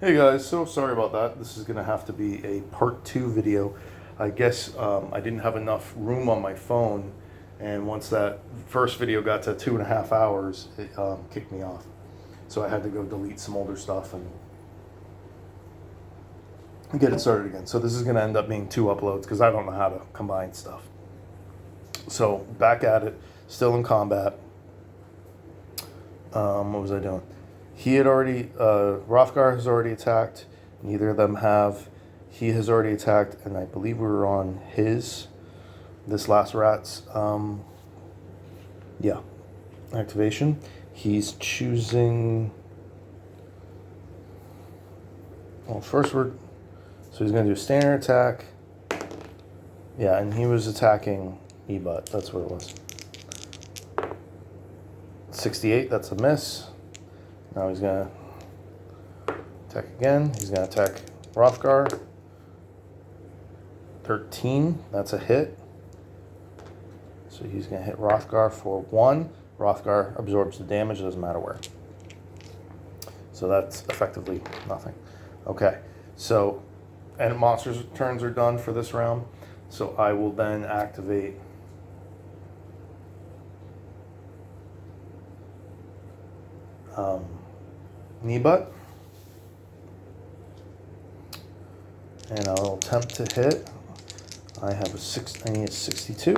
Hey guys, so sorry about that. This is gonna have to be a part 2 video. I guess I didn't have enough room on my phone, and once that first video got to 2.5 hours, it kicked me off. So I had to go delete some older stuff and get it started again. So this is gonna end up being 2 uploads because I don't know how to combine stuff. So back at it, still in combat. What was I doing? He had already, Rothgar has already attacked. Neither of them have. He has already attacked, and I believe we were on this last rat's, activation. He's choosing, so he's going to do a standard attack. Yeah, and he was attacking E-Butt. That's what it was. 68, that's a miss. Now he's going to attack again. He's going to attack Rothgar. 13, that's a hit. So he's going to hit Rothgar for 1. Rothgar absorbs the damage, it doesn't matter where. So that's effectively nothing. Okay, so, and monsters' turns are done for this round. So I will then activate Knee-Butt. And I'll attempt to hit. I need a 62.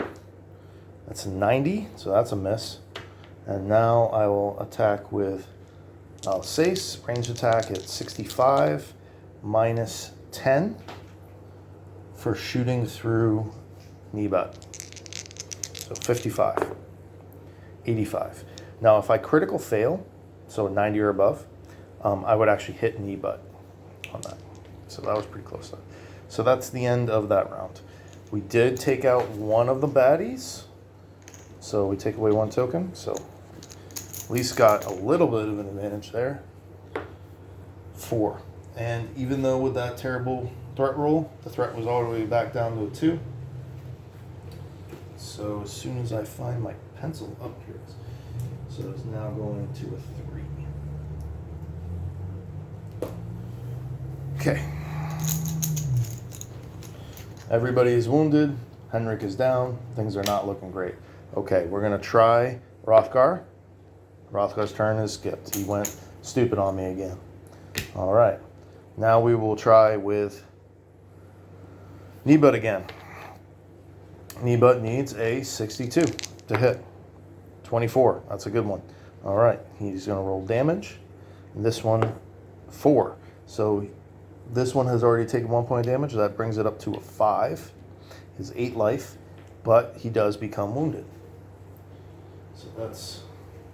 That's a 90, so that's a miss. And now I will attack with Alsace, range attack at 65, minus 10 for shooting through Knee-Butt. So 55, 85. Now if I critical fail, so a 90 or above, I would actually hit Knee-Butt on that. So that was pretty close. So that's the end of that round. We did take out one of the baddies. So we take away 1 token. So at least got a little bit of an advantage there. 4. And even though with that terrible threat roll, the threat was all the way back down to a 2. So as soon as I find my pencil, up here it is. So it's now going to a 3. Okay. Everybody is wounded. Henrik is down. Things are not looking great. Okay, we're going to try Rothgar. Rothgar's turn is skipped. He went stupid on me again. All right. Now we will try with Knee-Butt again. Knee-Butt needs a 62 to hit. 24. That's a good one. All right. He's going to roll damage. This one, 4. So this one has already taken 1 point of damage. That brings it up to a 5. His 8 life, but he does become wounded. So that's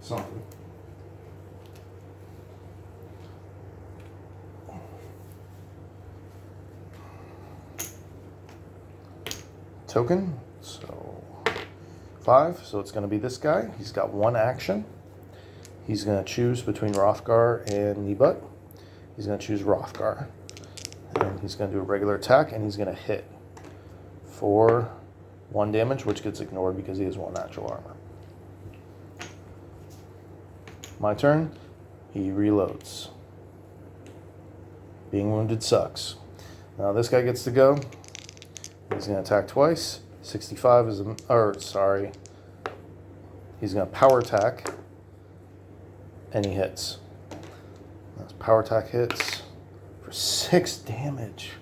something. Token. So 5. So it's going to be this guy. He's got 1 action. He's going to choose between Rothgar and Knee-Butt. He's going to choose Rothgar. And he's going to do a regular attack, and he's going to hit for 1 damage, which gets ignored because he has 1 natural armor. My turn. He reloads. Being wounded sucks. Now this guy gets to go. He's going to attack twice. 65 is he's going to power attack, and he hits. That's power attack hits for 6 damage.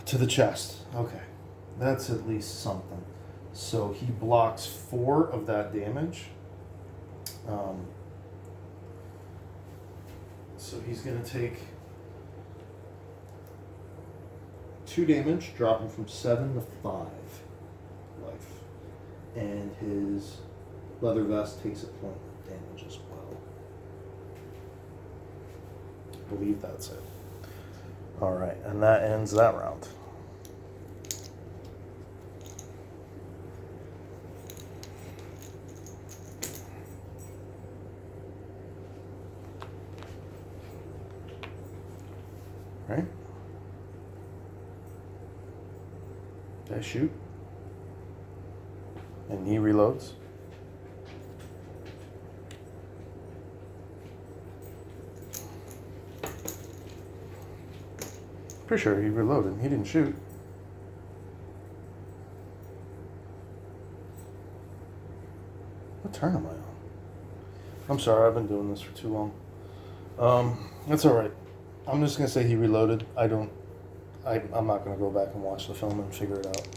To the chest. Okay. That's at least something. So he blocks 4 of that damage. So he's going to take 2 damage, dropping from 7 to 5 life. And his leather vest takes a point of damage as well. I believe that's it. All right, and that ends that round. Right? Did I shoot? And he reloads. Pretty sure he reloaded. He didn't shoot. What turn am I on? I'm sorry, I've been doing this for too long. That's all right. I'm just gonna say he reloaded. I'm not gonna go back and watch the film and figure it out.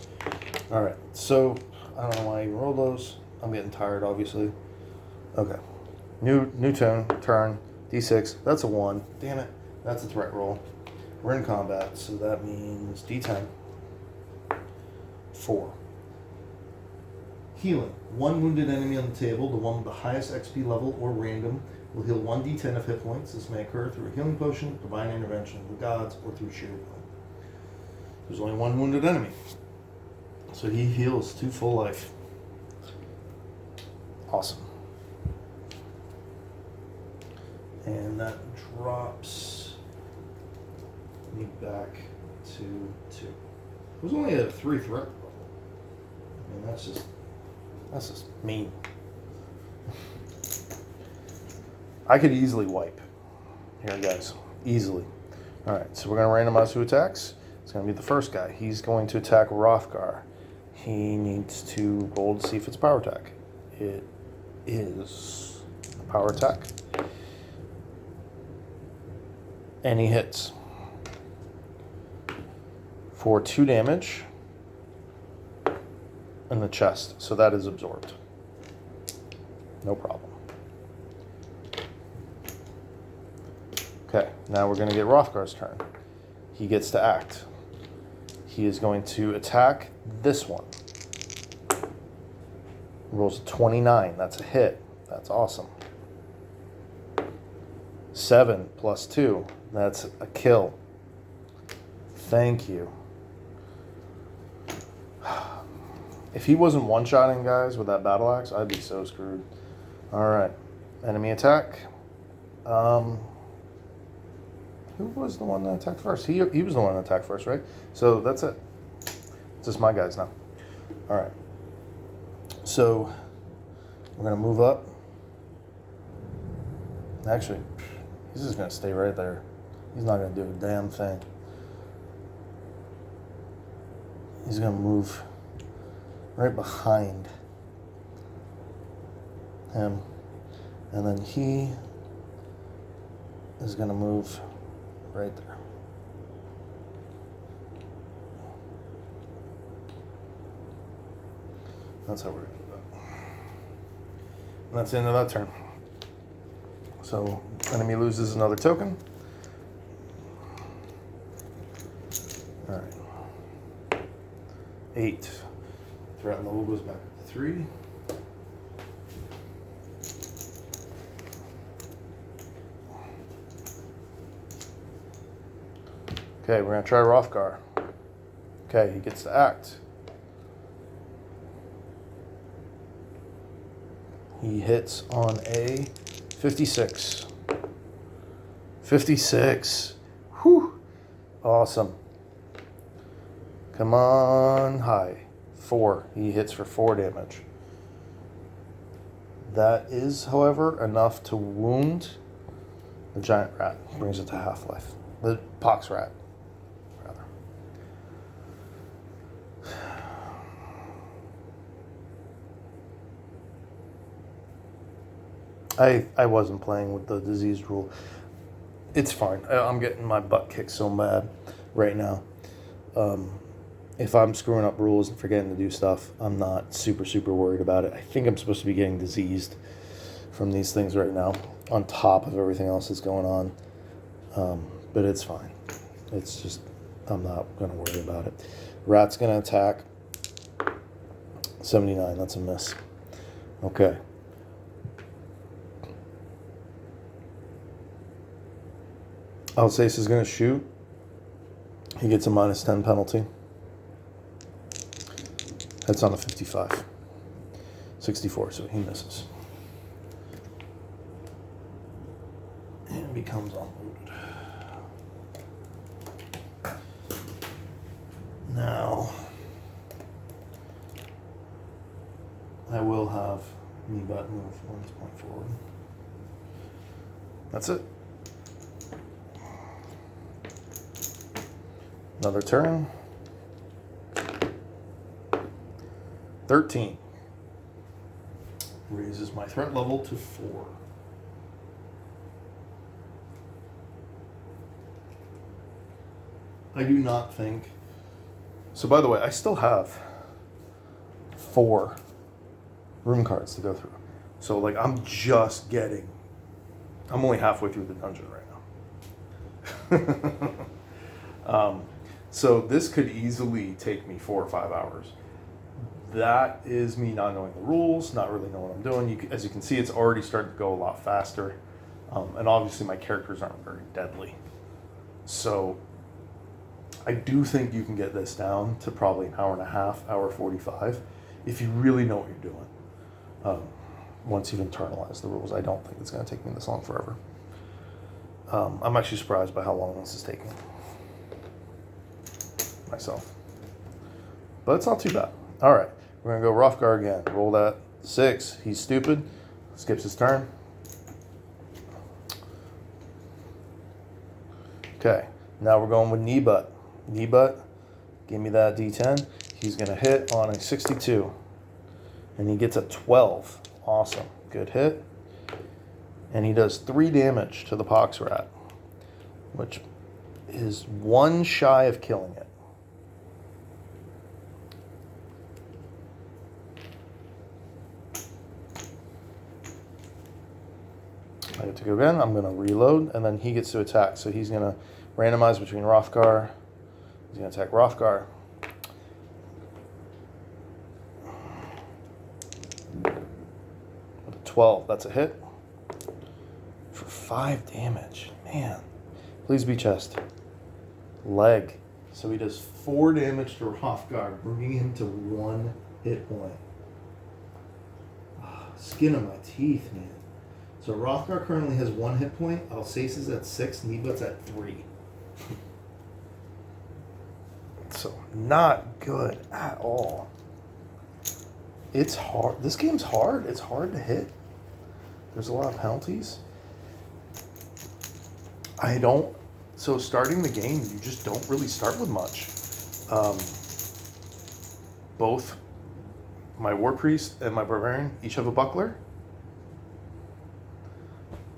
All right. So I don't know why I even rolled those. I'm getting tired, obviously. Okay. New turn. D6. That's a 1. Damn it. That's a threat roll. We're in combat, so that means D10. 4. Healing. 1 wounded enemy on the table, the one with the highest XP level or random, will heal 1d10 of hit points. This may occur through a healing potion, divine intervention of the gods, or through sheer will. There's only 1 wounded enemy. So he heals 2 full life. Awesome. And that drops me back to 2. It was only a 3 threat level. I mean, that's just mean. I could easily wipe. Here, guys. Easily. Alright, so we're going to randomize who attacks. It's going to be the first guy. He's going to attack Rothgar. He needs to roll to see if it's a power attack. It is a power attack. And he hits for 2 damage in the chest. So that is absorbed. No problem. Okay, now we're going to get Rothgar's turn. He gets to act. He is going to attack this one. Rolls a 29. That's a hit. That's awesome. 7 plus 2. That's a kill. Thank you. If he wasn't one-shotting guys with that battle axe, I'd be so screwed. Alright. Enemy attack. Who was the one that attacked first? He was the one that attacked first, right? So that's it. It's just my guys now. Alright. So we're going to move up. Actually, he's just going to stay right there. He's not going to do a damn thing. He's going to move right behind him. And then he is going to move right there. That's how we're going to do that. And that's the end of that turn. So, enemy loses another token. Alright. 8. Threat level goes back to 3. Okay, we're going to try Rothgar. Okay, he gets to act. He hits on a 56. 56. Whew. Awesome. Come on, high. 4. He hits for 4 damage. That is, however, enough to wound the giant rat. Brings it to half-life. The pox rat, rather. I wasn't playing with the disease rule. It's fine. I'm getting my butt kicked so bad right now. If I'm screwing up rules and forgetting to do stuff, I'm not super worried about it. I think I'm supposed to be getting diseased from these things right now, on top of everything else that's going on. But it's fine. It's just, I'm not going to worry about it. Rat's going to attack. 79, that's a miss. Okay. Alsace is going to shoot. He gets a -10 penalty. That's on a 55. 64, so he misses. And becomes unloaded. Now, I will have me button move 1 point forward. That's it. Another turn. 13. Raises my threat level to 4. I do not think... So by the way, I still have 4 room cards to go through. So like I'm only halfway through the dungeon right now. So this could easily take me 4 or 5 hours. That is me not knowing the rules, not really knowing what I'm doing. As you can see, it's already starting to go a lot faster. And obviously my characters aren't very deadly. So I do think you can get this down to probably an hour and a half, hour 45, if you really know what you're doing. Once you've internalized the rules, I don't think it's going to take me this long forever. I'm actually surprised by how long this is taking myself. But it's not too bad. All right, we're going to go Hrothgar again. Roll that 6. He's stupid. Skips his turn. Okay, now we're going with Kneebutt. Kneebutt, give me that D10. He's going to hit on a 62. And he gets a 12. Awesome. Good hit. And he does 3 damage to the Pox Rat, which is 1 shy of killing it. I get to go again. I'm going to reload, and then he gets to attack. So he's going to randomize between Hrothgar. He's going to attack Hrothgar. With a 12, that's a hit. For 5 damage. Man. Please be chest. Leg. So he does 4 damage to Hrothgar, bringing him to 1 hit point. Skin of my teeth, man. So Hrothgar currently has 1 hit point. Alsace is at 6. Kneebutt's at 3. So not good at all. It's hard. This game's hard. It's hard to hit. There's a lot of penalties. So starting the game, you just don't really start with much. Both my War Priest and my Barbarian each have a buckler.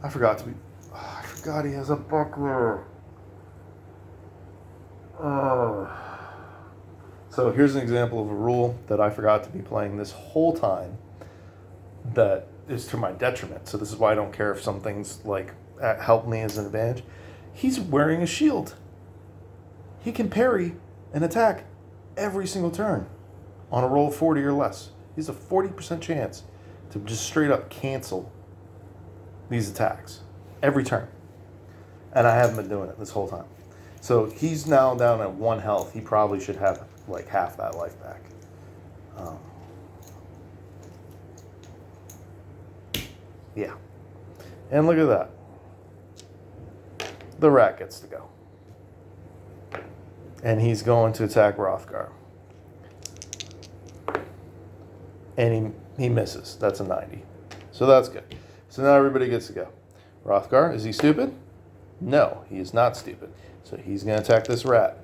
I forgot he has a buckler. So here's an example of a rule that I forgot to be playing this whole time that is to my detriment. So this is why I don't care if some things like help me as an advantage. He's wearing a shield. He can parry an attack every single turn on a roll of 40 or less. He has a 40% chance to just straight up cancel these attacks every turn. And I haven't been doing it this whole time. So he's now down at 1 health. He probably should have like half that life back. Yeah. And look at that. The rat gets to go. And he's going to attack Hrothgar. And he misses. That's a 90. So that's good. So now everybody gets to go. Hrothgar, is he stupid? No, he is not stupid. So he's going to attack this rat.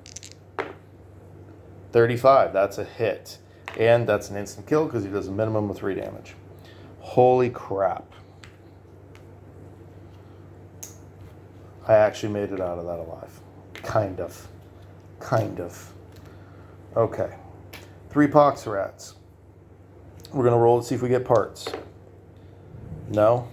35, that's a hit. And that's an instant kill because he does a minimum of 3 damage. Holy crap. I actually made it out of that alive. Kind of. Okay. 3 pox rats. We're going to roll to see if we get parts. No.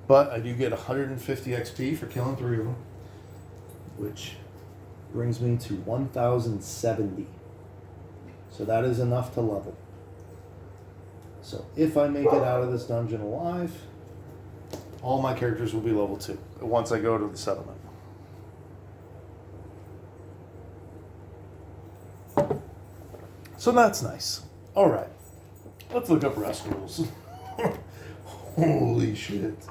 But I do get 150 XP for killing 3 of them, which brings me to 1,070. So that is enough to level. So if I make it out of this dungeon alive, all my characters will be level 2 once I go to the settlement. So that's nice. All right, let's look up rest rules. Holy shit.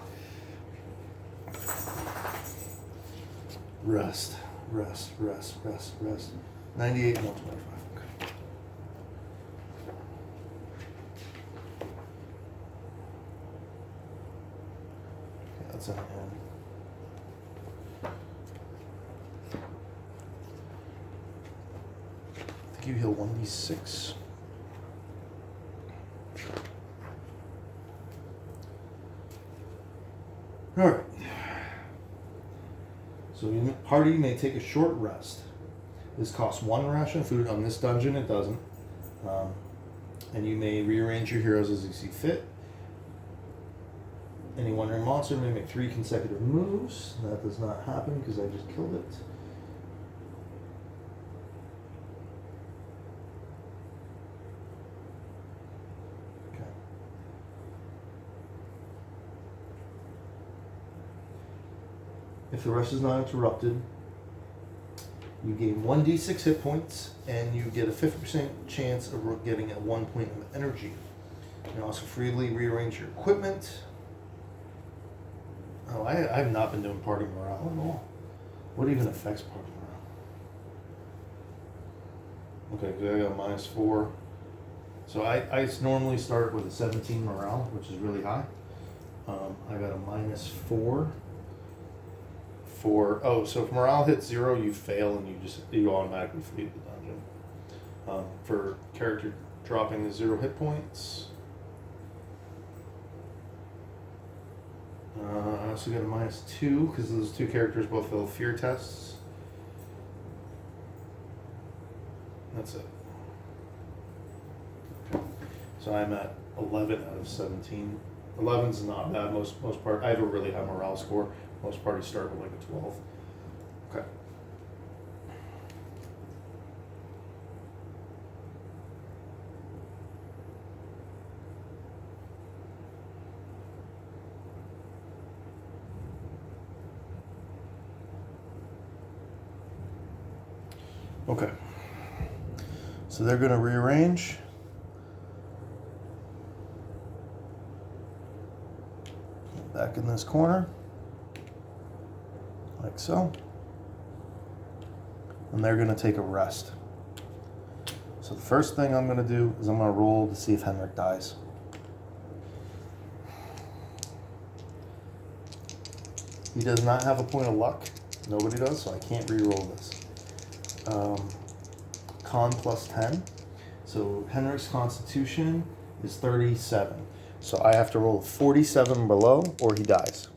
Rest. 98 and 125. Okay. That's an N. think you heal 1d6. Alright. So your party may take a short rest. This costs 1 ration of food. On this dungeon, it doesn't. And you may rearrange your heroes as you see fit. Any wandering monster may make 3 consecutive moves. That does not happen because I just killed it. Okay. If the rest is not interrupted, you gain 1d6 hit points, and you get a 50% chance of getting at 1 point of energy. You can also freely rearrange your equipment. Oh, I have not been doing party morale at all. What even affects party morale? Okay, because I got a -4. So I normally start with a 17 morale, which is really high. I got a -4. So if morale hits 0, you fail and you automatically flee the dungeon. For character dropping to 0 hit points, I also got a -2 because those 2 characters both fail fear tests. That's it. Okay. So I'm at 11 out of 17. 11's not bad. Most part, I have a really high morale score. Most parties start with like a 12. Okay. Okay. So they're going to rearrange. Back in this corner. Like so. And they're going to take a rest. So the first thing I'm going to do is I'm going to roll to see if Henrik dies. He does not have a point of luck. Nobody does, so I can't re-roll this. Con plus 10. So Henrik's constitution is 37. So I have to roll 47 below or he dies.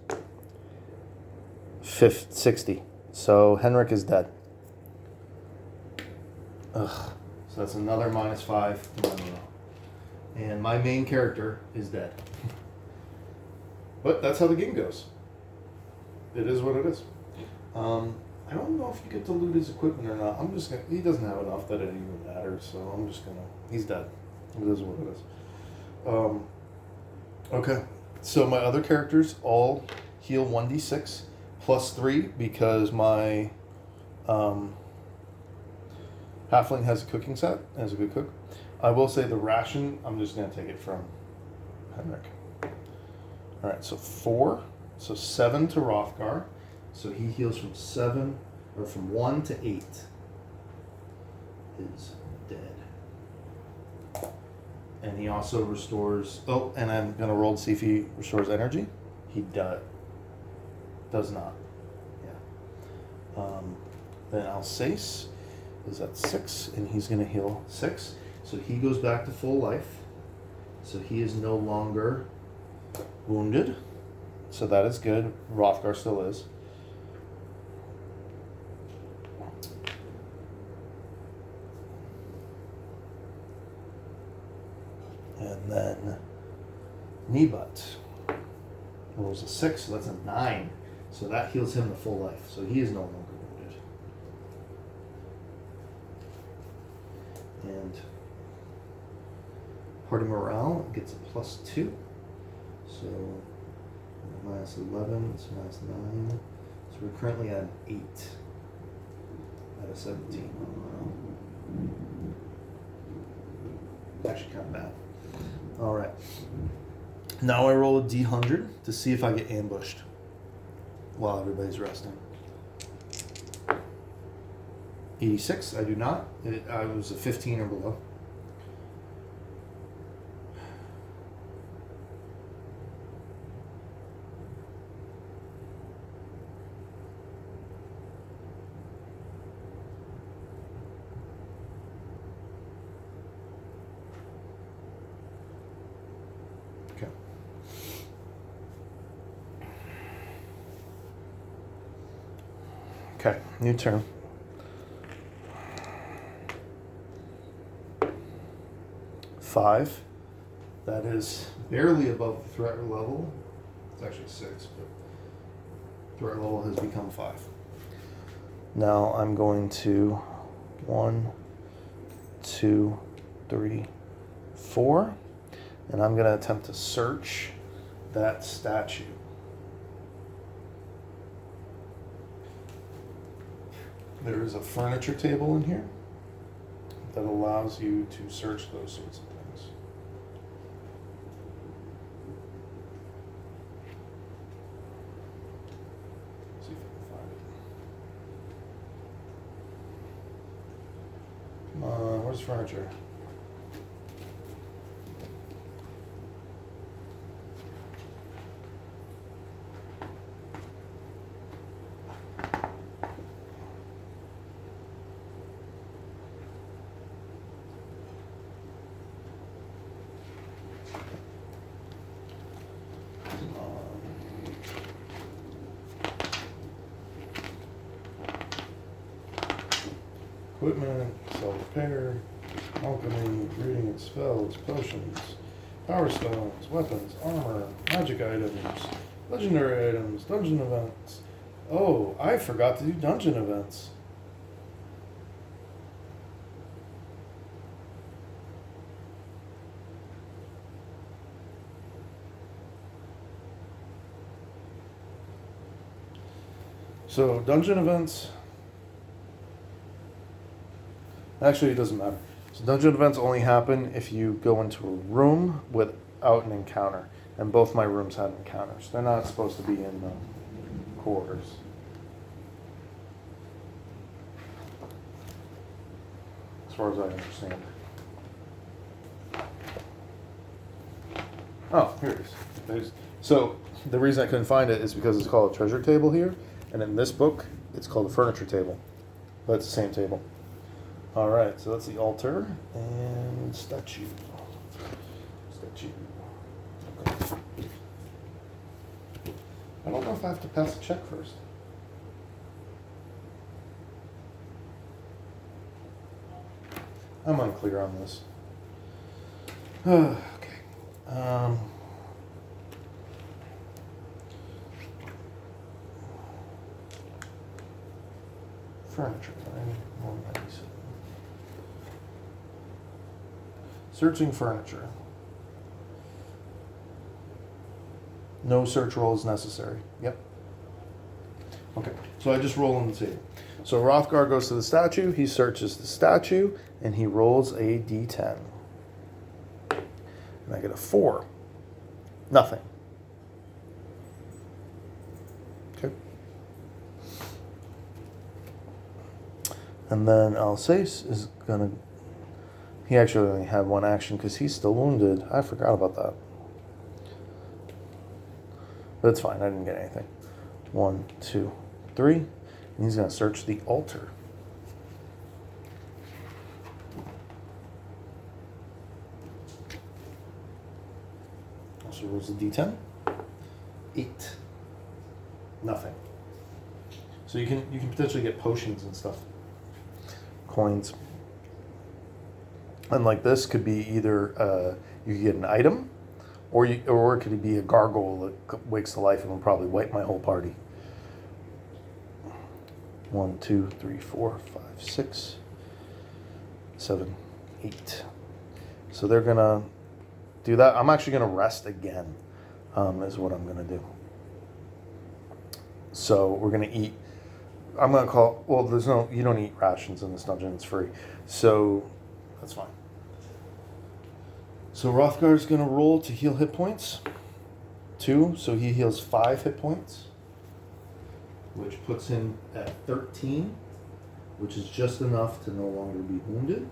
60. So Henrik is dead. Ugh. So that's another -5 to my morale. And my main character is dead. But that's how the game goes. It is what it is. I don't know if you get to loot his equipment or not. I'm just gonna. He doesn't have enough that it even matters. So I'm just gonna. He's dead. It is what it is. Okay. So my other characters all heal 1d6 plus 3 because my halfling has a cooking set and is a good cook. I will say the ration. I'm just gonna take it from Henrik. All right. So 4. So 7 to Rothgar. So he heals from 7, or from 1 to 8. Is dead. And he also restores... Oh, and I'm going to roll to see if he restores energy. He does not. Yeah. Then Alsace is at 6, and he's going to heal 6. So he goes back to full life. So he is no longer wounded. So that is good. Rothgar still is. And then Nebat rolls a 6, so that's a 9. So that heals him to full life. So he is no longer wounded. And party morale gets a +2. So -11, it's -9. So we're currently at an 8 out of 17 on morale. Actually kind of bad. All right. Now I roll a D100 to see if I get ambushed while everybody's resting. 86, I do not. I was a 15 or below. Okay, new turn. Five. That is barely above the threat level. It's actually 6, but threat level has become 5. Now I'm going to 1, 2, 3, 4, and I'm going to attempt to search that statue. There is a furniture table in here that allows you to search those sorts of things. See if I can find it. Come on, where's furniture? Equipment, self-repair, alchemy, reading and spells, potions, power stones, weapons, armor, magic items, legendary items, dungeon events. Oh, I forgot to do dungeon events. So, dungeon events. Actually, it doesn't matter. So dungeon events only happen if you go into a room without an encounter. And both my rooms had encounters. They're not supposed to be in the corridors. As far as I understand. Oh, here it is. So the reason I couldn't find it is because it's called a treasure table here. And in this book, it's called a furniture table. But it's the same table. All right, so that's the altar and statue. Okay. I don't know if I have to pass a check first. I'm unclear on this. Okay. Furniture, right? 197. Searching furniture. No search roll is necessary. Yep. Okay, so I just roll on the table. So Rothgar goes to the statue, he searches the statue, and he rolls a d10. And I get a 4. Nothing. Okay. And then Alsace is gonna... He actually only had one action because he's still wounded. I forgot about that. But it's fine, I didn't get anything. 1, 2, 3. And he's going to search the altar. Also rolls a d10. 8. Nothing. So you can potentially get potions and stuff. Coins. And like this could be either you could get an item, or it could be a gargoyle that wakes to life and will probably wipe my whole party. 1, 2, 3, 4, 5, 6, 7, 8. So they're gonna do that. I'm actually gonna rest again. Is what I'm gonna do. So we're gonna eat. I'm gonna call. Well, you don't eat rations in this dungeon. It's free. So that's fine. So Rothgar's going to roll to heal hit points. 2, so he heals 5 hit points. Which puts him at 13, which is just enough to no longer be wounded.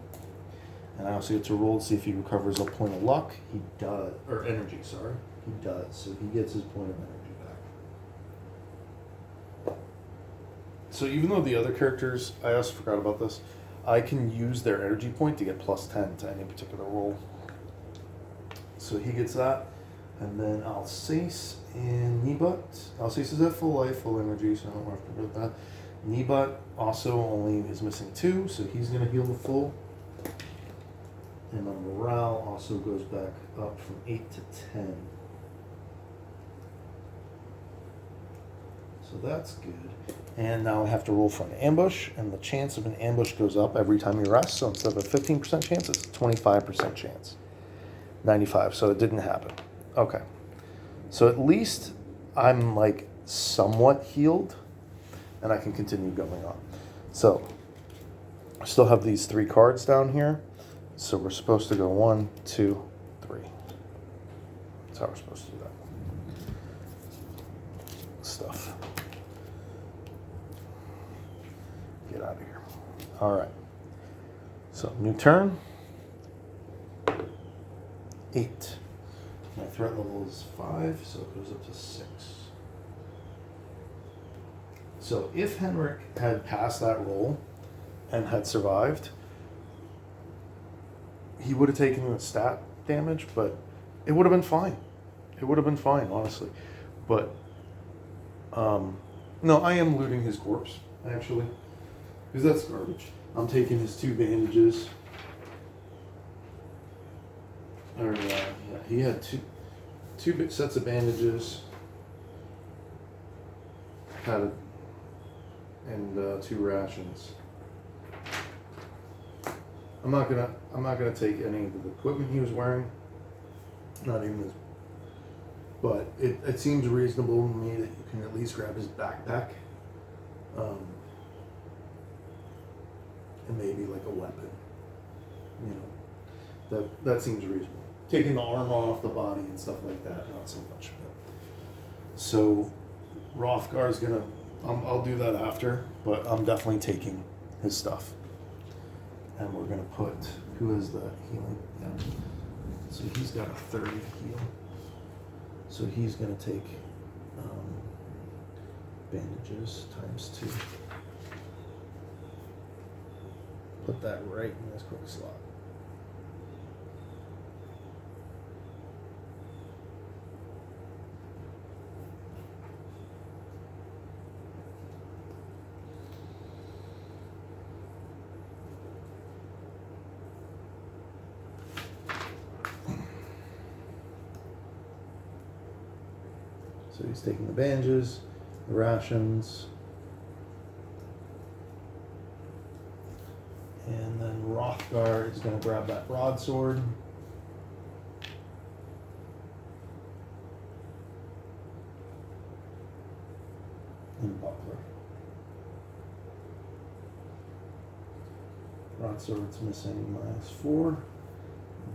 And I also get to roll to see if he recovers a point of luck. He does. Or energy, sorry. He does. So he gets his point of energy back. So even though the other characters, I also forgot about this, I can use their energy point to get plus 10 to any particular roll. So he gets that. And then Alsace and Nebut. Alsace is at full life, full energy, so I don't have to worry about that. Kneebutt also only is missing 2, so he's going to heal the full. And my morale also goes back up from 8 to 10. So that's good. And now I have to roll for an ambush, and the chance of an ambush goes up every time you rest. So instead of a 15% chance, it's a 25% chance. 95, so it didn't happen. Okay. So at least I'm like somewhat healed, and I can continue going on. So I still have these 3 cards down here. So we're supposed to go 1, 2, 3. That's how we're supposed to do that. Stuff. Get out of here. All right. So new turn. 8. My threat level is 5, so it goes up to 6. So if Henrik had passed that roll and had survived, he would have taken the stat damage, but it would have been fine. It would have been fine, honestly. But, no, I am looting his corpse, actually. Because that's garbage. I'm taking his 2 bandages. Or, yeah, he had two sets of bandages. And 2 rations. I'm not gonna take any of the equipment he was wearing. Not even his. But it seems reasonable to me that you can at least grab his backpack. And maybe like a weapon. You know. That seems reasonable. Taking the armor off the body and stuff like that, not so much. So Rothgar's gonna I'll do that after, but I'm definitely taking his stuff. And we're going to put, who is the healing? Yeah. So he's got a 30 heal. So he's going to take bandages ×2. Put that right in this quick slot. So he's taking the bandages, the rations, and then Rothgar is going to grab that broadsword. And buckler. Broadsword's missing -4.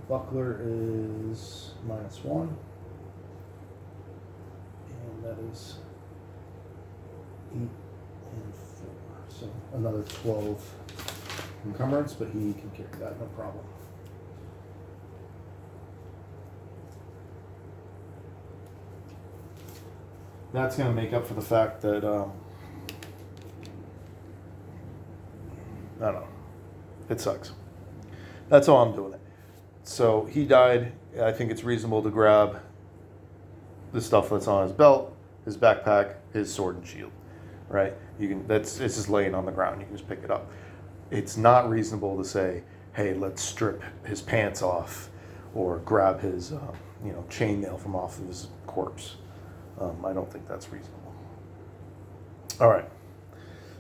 Buckler is -1. That is 8 and 4. So another 12 encumbrance, but he can carry that, no problem. That's going to make up for the fact that, I don't know, it sucks. That's how I'm doing it. So he died. I think it's reasonable to grab the stuff that's on his belt, his backpack, his sword and shield, right? It's just laying on the ground. You can just pick it up. It's not reasonable to say, hey, let's strip his pants off or grab his, chainmail from off of his corpse. I don't think that's reasonable. All right.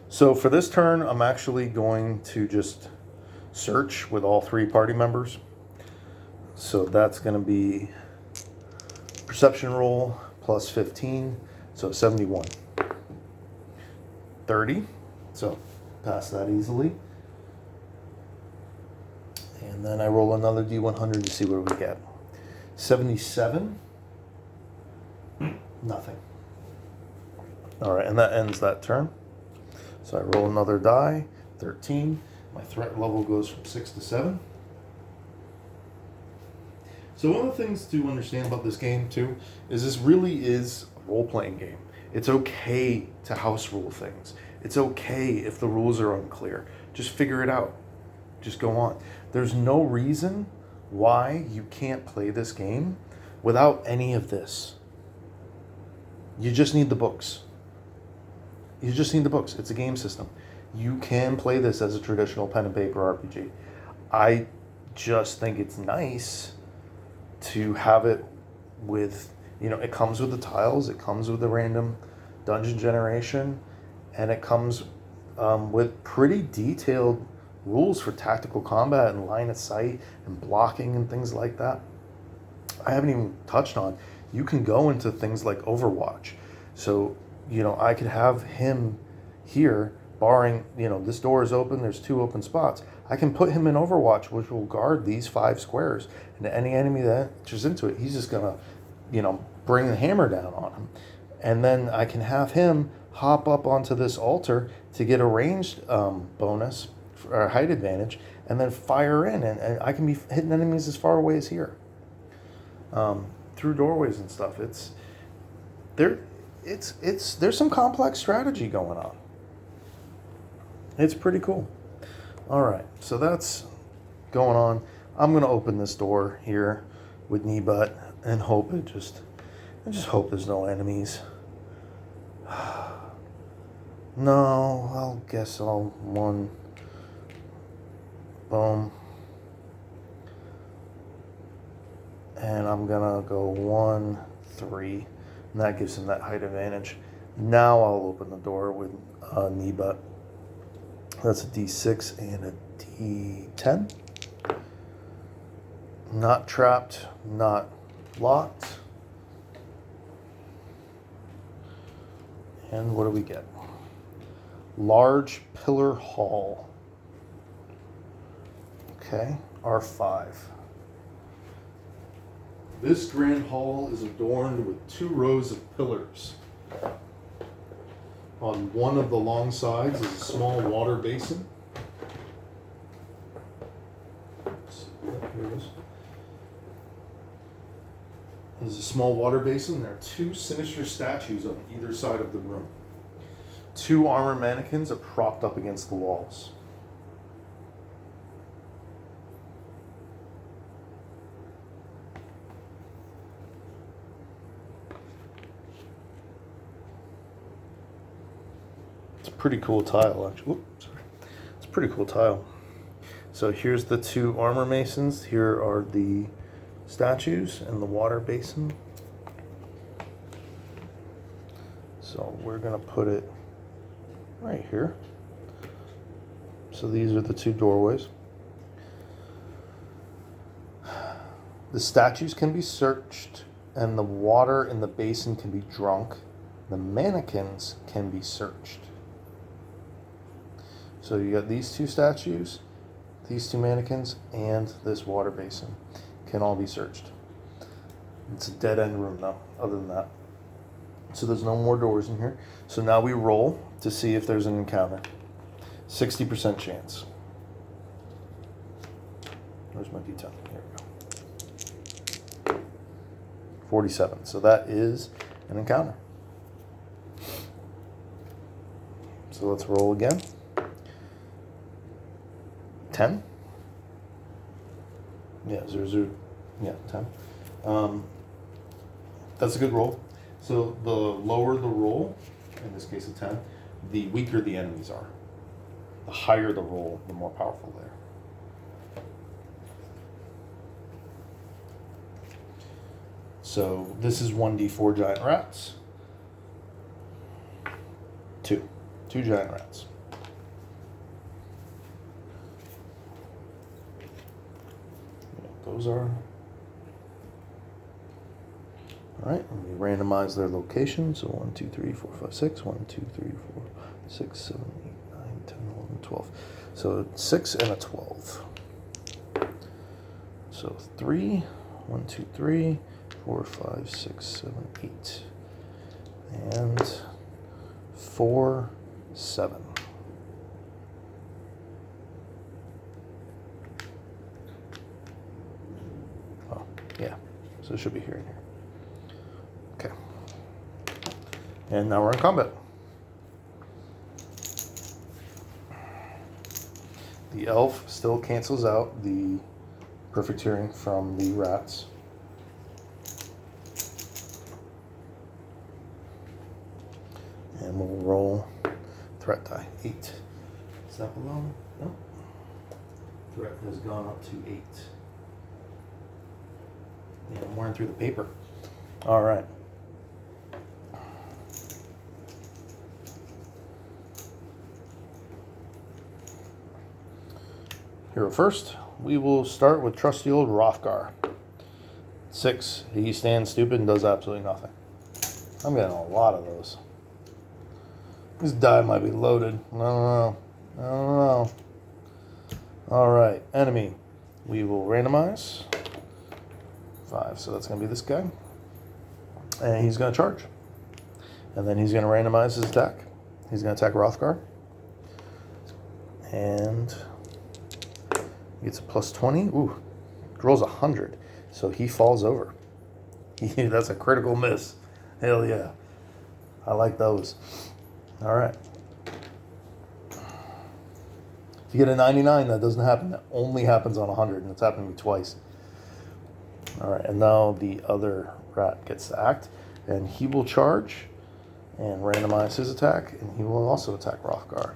So for this turn, I'm actually going to just search with all 3 party members. So that's going to be perception roll plus 15, so 71. 30, so pass that easily. And then I roll another D100 to see what we get. 77, nothing. All right, and that ends that turn. So I roll another die, 13. My threat level goes from 6 to 7. So one of the things to understand about this game, too, is this really is a role-playing game. It's okay to house rule things. It's okay if the rules are unclear. Just figure it out. Just go on. There's no reason why you can't play this game without any of this. You just need the books. You just need the books. It's a game system. You can play this as a traditional pen and paper RPG. I just think it's nice to have it with, it comes with the tiles, it comes with the random dungeon generation, and it comes with pretty detailed rules for tactical combat and line of sight and blocking and things like that. I haven't even touched on, you can go into things like Overwatch. So, I could have him here, barring, this door is open, there's 2 open spots. I can put him in Overwatch, which will guard these 5 squares. And any enemy that enters into it, he's just going to, bring the hammer down on him. And then I can have him hop up onto this altar to get a ranged bonus or height advantage, and then fire in. And I can be hitting enemies as far away as here. Through doorways and stuff. There's some complex strategy going on. It's pretty cool. All right, so that's going on. I'm gonna open this door here with knee butt and hope I just hope there's no enemies. No, I'll guess I'll one. Boom. And I'm gonna go 1, 3, and that gives him that height advantage. Now I'll open the door with knee butt. That's a D6 and a D10. Not trapped, not locked. And what do we get? Large pillar hall. Okay, R5. This grand hall is adorned with 2 rows of pillars. On one of the long sides is a small water basin. Here it is. There's a small water basin. There are 2 sinister statues on either side of the room. 2 armor mannequins are propped up against the walls. Pretty cool tile, actually. Oops, sorry. It's a pretty cool tile. So here's the 2 armor masons. Here are the statues and the water basin. So we're gonna put it right here. So these are the 2 doorways. The statues can be searched, and the water in the basin can be drunk. The mannequins can be searched. So you got these 2 statues, these 2 mannequins, and this water basin can all be searched. It's a dead end room though, other than that. So there's no more doors in here. So now we roll to see if there's an encounter. 60% chance. Where's my D10? Here we go. 47. So that is an encounter. So let's roll again. 10? Yeah, 0, yeah, 10. That's a good roll. So the lower the roll, in this case a 10, the weaker the enemies are. The higher the roll, the more powerful they are. So this is 1d4 giant rats. 2 giant rats. Those are. All right, let me randomize their location. So 1, 2, 3, 4, 5, 6. 1, 2, 3, 4, 6, 7, 8, 9, 10, 11, 12. So 6 and a 12. So 3, 1, 2, 3, 4, 5, 6, 7, 8. And 4, 7. Yeah, so it should be here and here. Okay. And now we're in combat. The elf still cancels out the perfect hearing from the rats. And we'll roll threat die. 8. Is that below? No. Threat has gone up to 8. Yeah, I'm wearing through the paper. All right. Hero first. We will start with trusty old Hrothgar. 6. He stands stupid and does absolutely nothing. I'm getting a lot of those. This die might be loaded. I don't know. I don't know. All right. Enemy. We will randomize. 5. So that's going to be this guy. And he's going to charge. And then he's going to randomize his attack. He's going to attack Hrothgar. And he gets a plus 20. Ooh. Rolls 100. So he falls over. That's a critical miss. Hell yeah. I like those. All right. If you get a 99, that doesn't happen. That only happens on 100, and it's happened to me twice. All right, and now the other rat gets to act, and he will charge and randomize his attack, and he will also attack Hrothgar.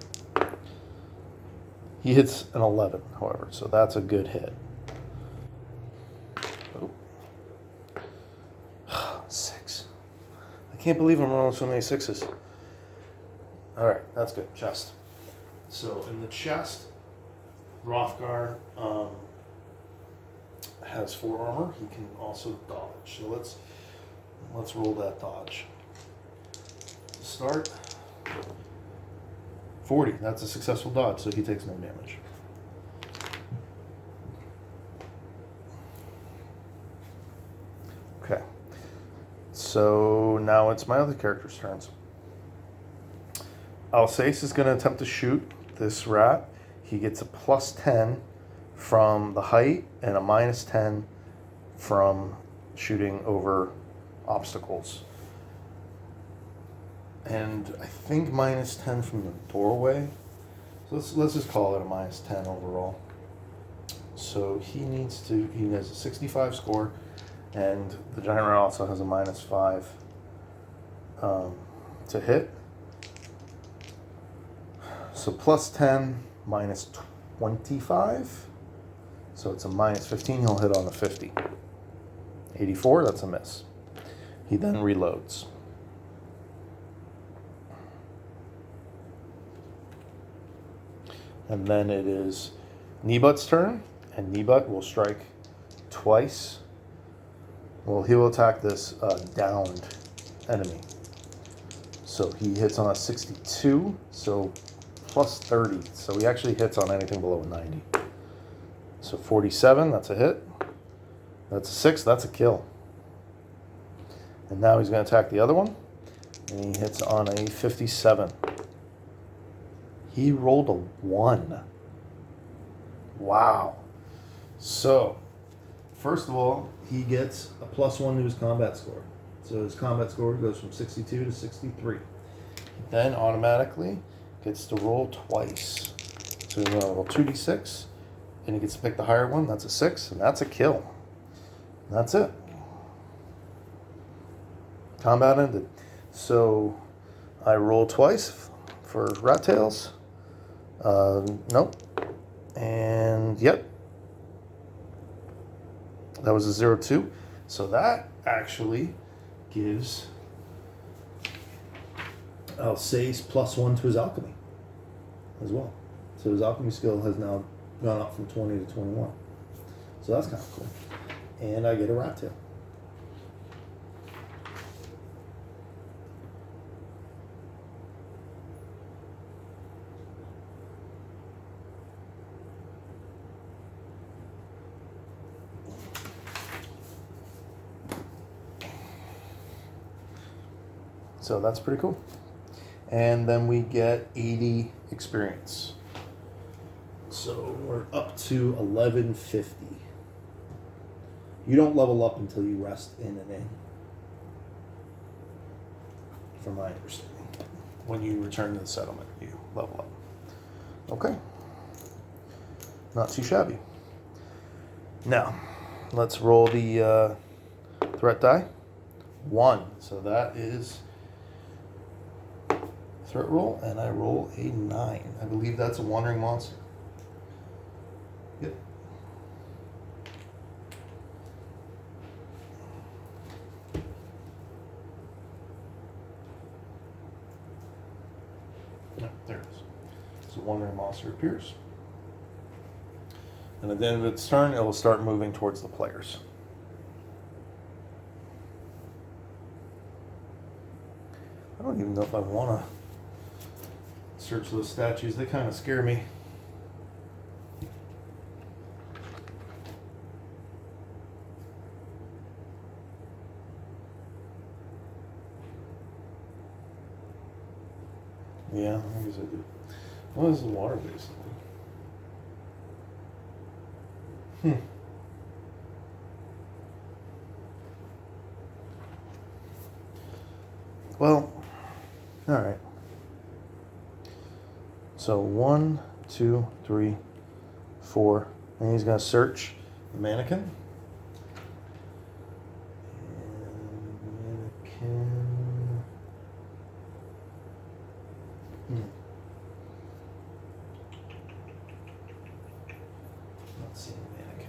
He hits an 11, however, so that's a good hit. Oh. 6. I can't believe I'm rolling so many 6s. All right, that's good. Chest. So in the chest, Hrothgar has 4 armor. He can also dodge. So let's roll that dodge. To start, 40. That's a successful dodge, so he takes no damage. Okay. So now it's my other character's turns. Alsace is going to attempt to shoot this rat. He gets a plus 10 from the height and a minus 10 from shooting over obstacles. And I think minus 10 from the doorway. So let's just call it a minus 10 overall. So he has a 65 score, and the giant rat also has a minus 5 to hit. So plus 10 minus 25. So it's a minus 15. He'll hit on the 50. 84, that's a miss. He then reloads. And then it is Nebut's turn, and Nebut will strike twice. Well, he will attack this downed enemy. So he hits on a 62, so plus 30. So he actually hits on anything below a 90. So 47, that's a hit. That's a 6, that's a kill. And now he's going to attack the other one. And he hits on a 57. He rolled a 1. Wow. So, first of all, he gets a plus 1 to his combat score. So his combat score goes from 62 to 63. He then automatically gets to roll twice. So he's going to roll 2d6, and he gets to pick the higher one. That's a 6, and that's a kill. And that's it. Combat ended. So I roll twice for rat tails. Nope. And yep. That was a 0-2. So that actually gives Alsace plus 1 to his alchemy as well. So his alchemy skill has now gone up from 20 to 21. So that's kind of cool. And I get a rat tail. So that's pretty cool. And then we get 80 experience. So we're up to 1150. You don't level up until you rest in an inn, from my understanding. When you return to the settlement, you level up. Okay. Not too shabby. Now, let's roll the threat die. 1. So that is threat roll, and I roll a 9. I believe that's a wandering monster. Yep. Yep, there it is. So wandering monster appears. And at the end of its turn, it will start moving towards the players. I don't even know if I want to search those statues. They kind of scare me. Yeah, I guess I do. Well, this is water basically. Well, all right. So 1, 2, 3, 4, and he's gonna search the mannequin. Not seeing mannequin.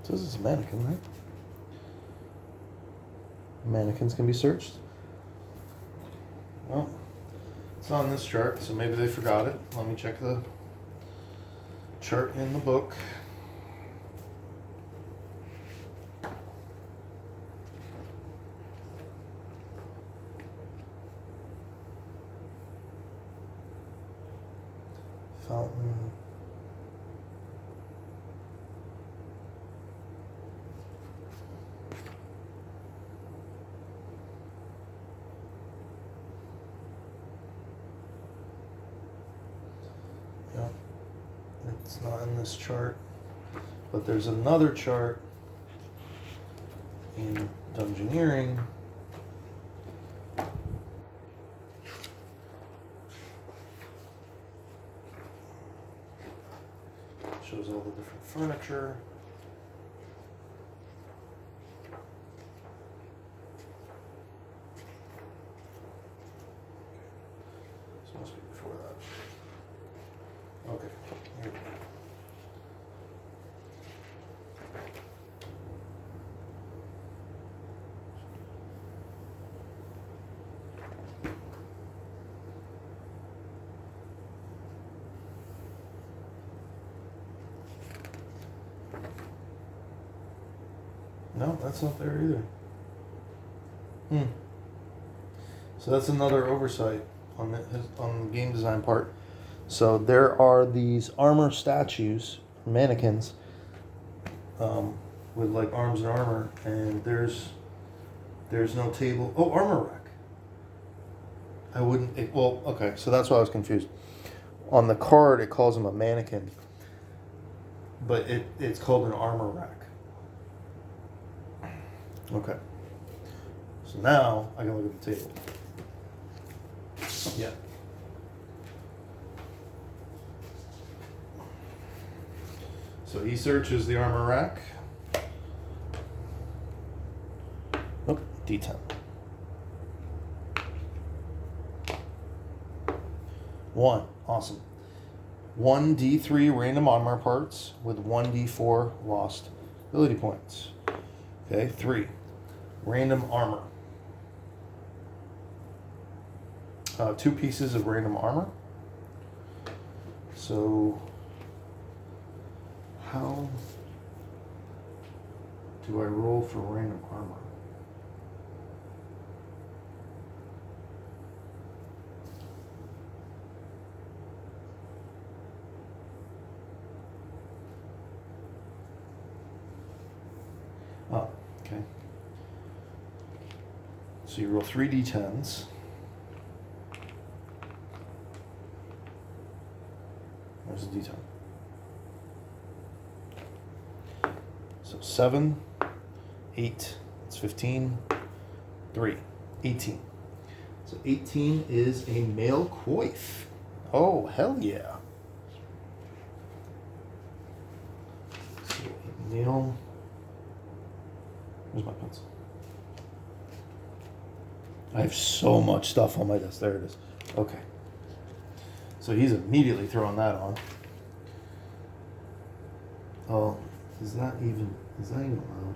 So this is a mannequin, right? Mannequins can be searched. Well, it's on this chart, so maybe they forgot it. Let me check the chart in the book. Fountain. Yep. It's not in this chart, but there's another chart in dungeoneering. Shows all the different furniture. This must be before that. Okay, here we go. No, that's not there either. So that's another oversight on the game design part. So there are these armor statues, mannequins, with like arms and armor, and there's no table. Oh, armor rack. I wouldn't. Well, okay. So that's why I was confused. On the card, it calls them a mannequin, but it's called an armor rack. Okay. So now I can look at the table. Yeah. So he searches the armor rack. Oh, D10. 1. Awesome. 1d3 random armor parts with 1d4 lost ability points. Okay, 3. Random armor. 2 pieces of random armor. So, how do I roll for random armor? Oh, okay. So you roll 3 d10s. Where's the d10? So 7, 8, it's 15, 3, 18. So 18 is a male coif. Oh, hell yeah. Neil. Where's my pencil? I have so much stuff on my desk. There it is. Okay. So he's immediately throwing that on. Oh, is that even allowed?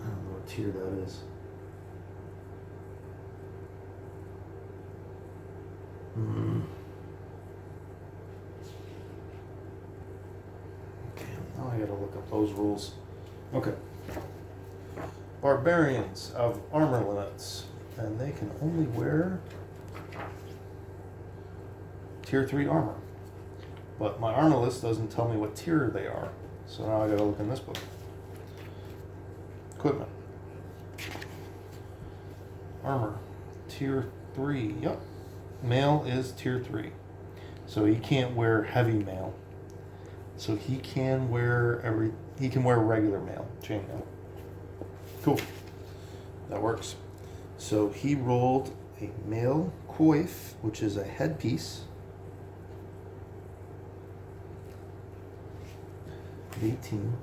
I don't know what tier that is. Okay, now I gotta look up those rules. Okay. Barbarians have armor limits, and they can only wear tier 3 armor. But my armor list doesn't tell me what tier they are, so now I gotta look in this book. Equipment. Armor. Tier 3. Yep. Mail is tier 3. So he can't wear heavy mail. So he can wear regular mail, chainmail. Cool. That works. So he rolled a mail coif, which is a headpiece. 18.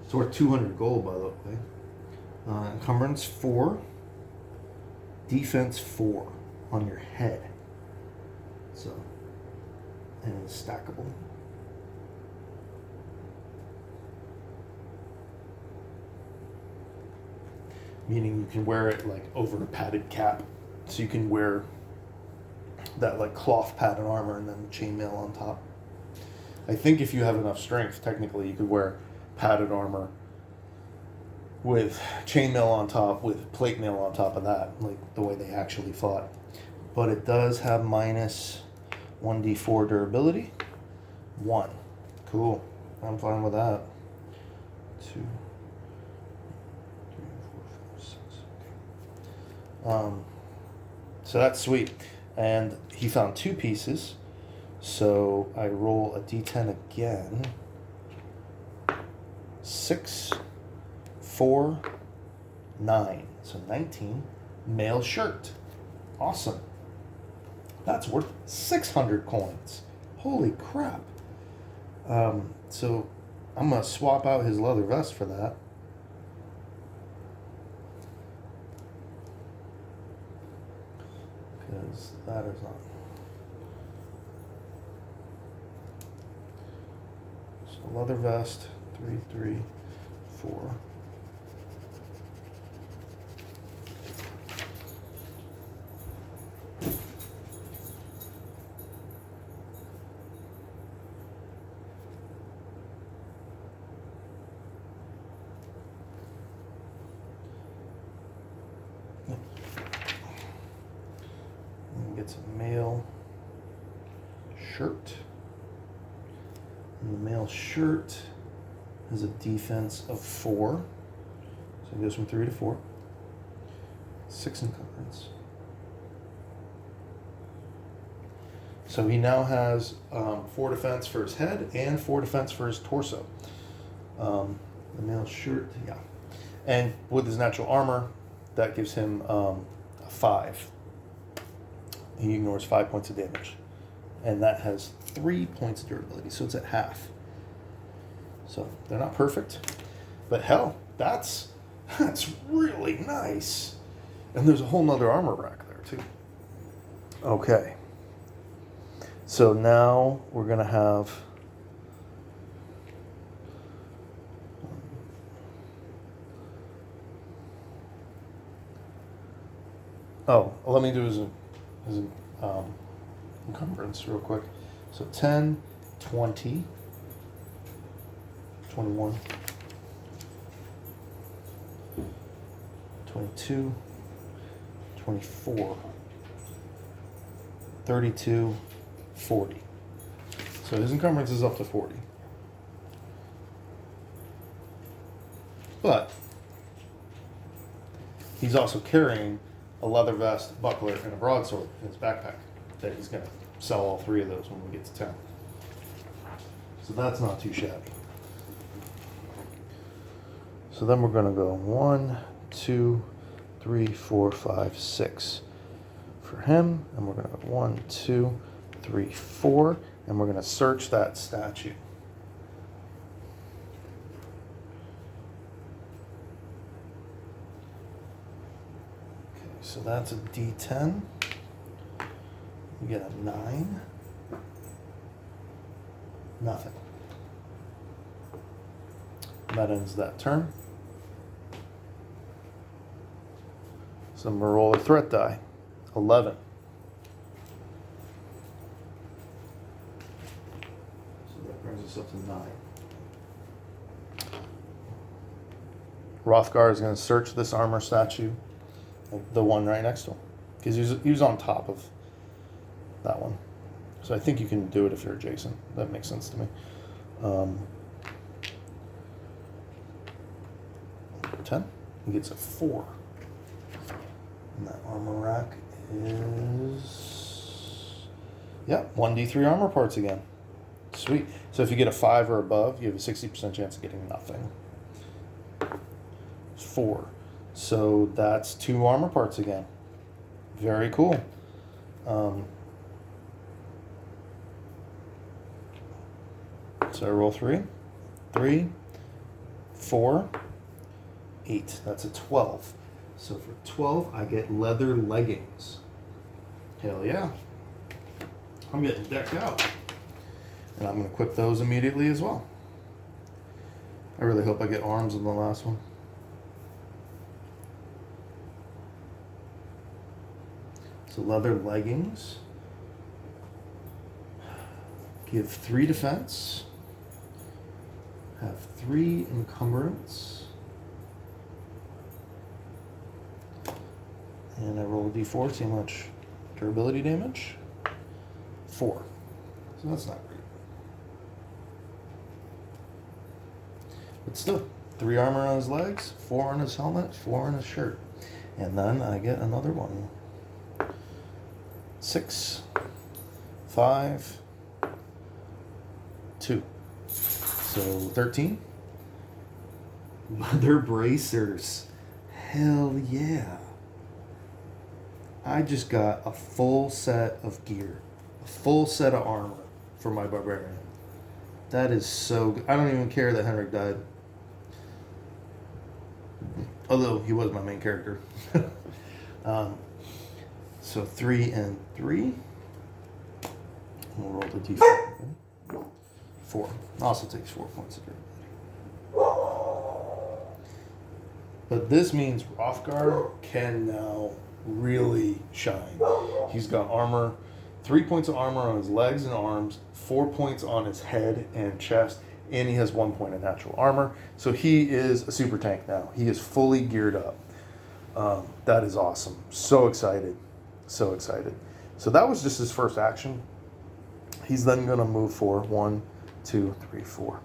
It's worth 200 gold, by the way. Encumbrance 4. Defense 4 on your head. So, and it's stackable. Meaning you can wear it like over a padded cap. So you can wear that like cloth padded armor and then chainmail on top. I think if you have enough strength, technically you could wear padded armor with chainmail on top, with plate mail on top of that, like the way they actually fought. But it does have minus 1d4 durability. 1. Cool. I'm fine with that. 2, 3, 4, 5, 6. Okay. So that's sweet. And he found 2 pieces. So I roll a d10 again. 6, 4, 9. So 19. Male shirt. Awesome. That's worth 600 coins. Holy crap. So I'm going to swap out his leather vest for that. Because that is not. So leather vest, 3, 3, 4. Gets a male shirt. And the male shirt has a defense of 4. So it goes from 3 to 4. 6 encumbrance. So he now has 4 defense for his head and 4 defense for his torso. The male shirt, yeah. And with his natural armor, that gives him a 5. He ignores 5 points of damage. And that has 3 points of durability, so it's at half. So they're not perfect. But hell, that's really nice. And there's a whole nother armor rack there too. Okay. So now we're gonna have let me do his encumbrance real quick. So 10, 20, 21, 22, 24, 32, 40. So his encumbrance is up to 40. But he's also carrying a leather vest, buckler, and a broadsword in his backpack that he's going to sell all 3 of those when we get to town. So that's not too shabby. So then we're going to go 1, 2, 3, 4, 5, 6 for him. And we're going to go 1, 2, 3, 4. and we're going to search that statue. Okay, so that's a D10. We get a 9. Nothing. That ends that turn. So I'm going to roll a threat die. 11. So that brings us up to 9. Hrothgar is going to search this armor statue, the one right next to him, because he was on top of that one. So I think you can do it if you're adjacent. That makes sense to me. 10. He gets a 4. And that armor rack is, yeah, 1d3 armor parts again. Sweet. So if you get a 5 or above, you have a 60% chance of getting nothing. 4. So that's 2 armor parts again. Very cool. So I roll 3, 4, 8. That's a 12. So for 12, I get leather leggings. Hell yeah. I'm getting decked out. And I'm going to equip those immediately as well. I really hope I get arms in the last one. So leather leggings. Give 3 defense. Have 3 encumbrance. And I roll a d4, see how much durability damage. 4. So that's not great. But still, 3 armor on his legs, 4 on his helmet, 4 on his shirt. And then I get another one. 6, 5, 2. So 13. Leather bracers. Hell yeah. I just got a full set of gear, a full set of armor for my barbarian. That is so good. I don't even care that Henrik died. Although he was my main character. So 3 and 3. We'll roll the d4. 4. Also takes 4 points of durability. But this means Hrothgar can now really shine. He's got armor, 3 points of armor on his legs and arms, 4 points on his head and chest, and he has 1 point of natural armor. So he is a super tank now. He is fully geared up. That is awesome. So excited. So excited. So that was just his first action. He's then going to move for 1, 2, 3, 4,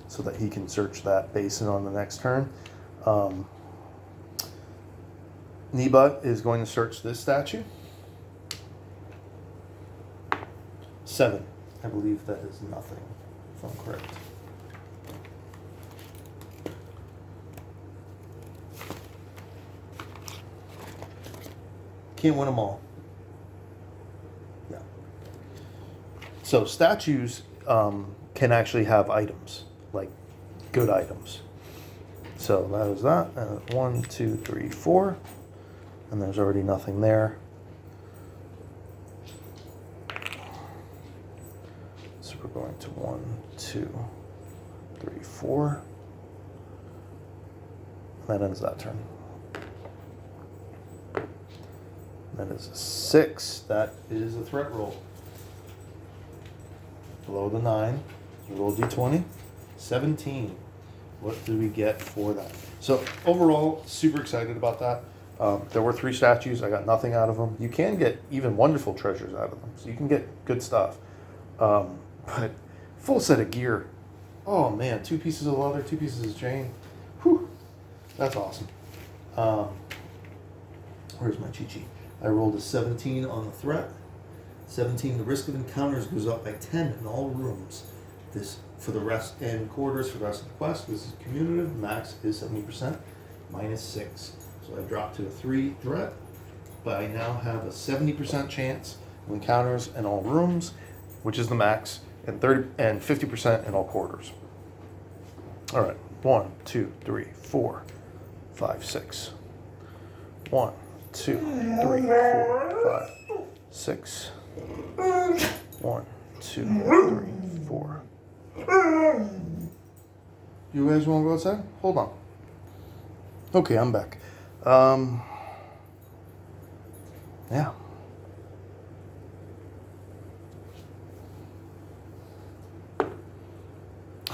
so that he can search that basin on the next turn. Nebut is going to search this statue. 7. I believe that is nothing, if I'm correct. Can't win them all. Yeah. So statues can actually have items, like good items. So that is that. 1, 2, 3, 4. And there's already nothing there. So we're going to 1, 2, 3, 4. That ends that turn. That is a 6. That is a threat roll. Below the 9. You roll d20. 17. What do we get for that? So overall, super excited about that. There were 3 statues. I got nothing out of them. You can get even wonderful treasures out of them. So you can get good stuff. But full set of gear. Oh man, 2 pieces of leather, 2 pieces of chain. Whew. That's awesome. Where's my cheat sheet? I rolled a 17 on the threat. 17, the risk of encounters goes up by 10 in all rooms. This for the rest and quarters for the rest of the quest. This is cumulative. Max is 70%, minus 6. So I dropped to a 3 threat, but I now have a 70% chance of encounters in all rooms, which is the max, and 50% in all quarters. All right, 1, 2, 3, 4, 5, 6. 1, 2, 3, 4, 5, 6. 1, 2, 3, 4. You guys want to go outside? Hold on. Okay, I'm back. Yeah.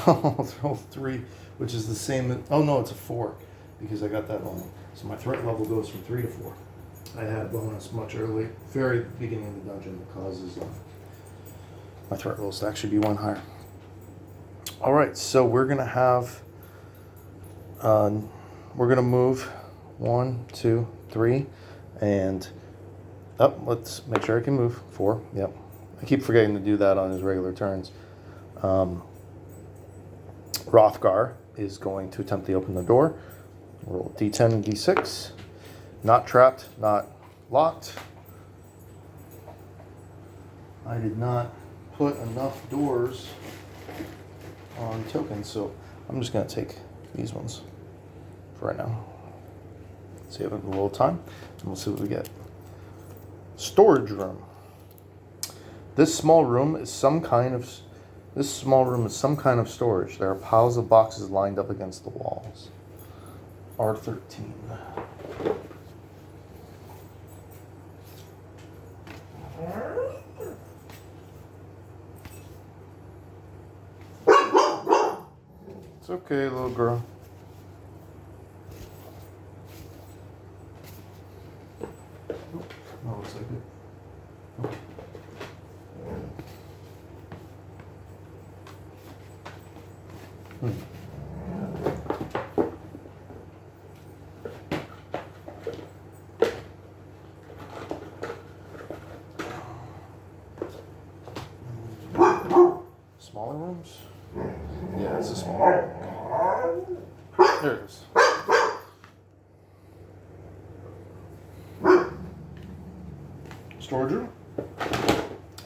Oh, 3, which is the same. Oh no, it's a 4 because I got that wrong. So my threat level goes from 3 to 4. I had bonus much early, very beginning of the dungeon that causes my threat levels to actually be 1 higher. All right, so we're gonna have. We're gonna move 1, 2, 3, and up. Let's make sure I can move 4. Yep. I keep forgetting to do that on his regular turns. Rothgar is going to attempt to open the door. Roll D10 and D6. Not trapped, not locked. I did not put enough doors on tokens, so I'm just going to take these ones for right now. Save it a little time, and we'll see what we get. Storage room. This small room is some kind of storage. There are piles of boxes lined up against the walls. R13. It's okay, little girl. Oh, looks like it. Okay. Smaller rooms? Yeah, it's a smaller room. There it is. Storage room.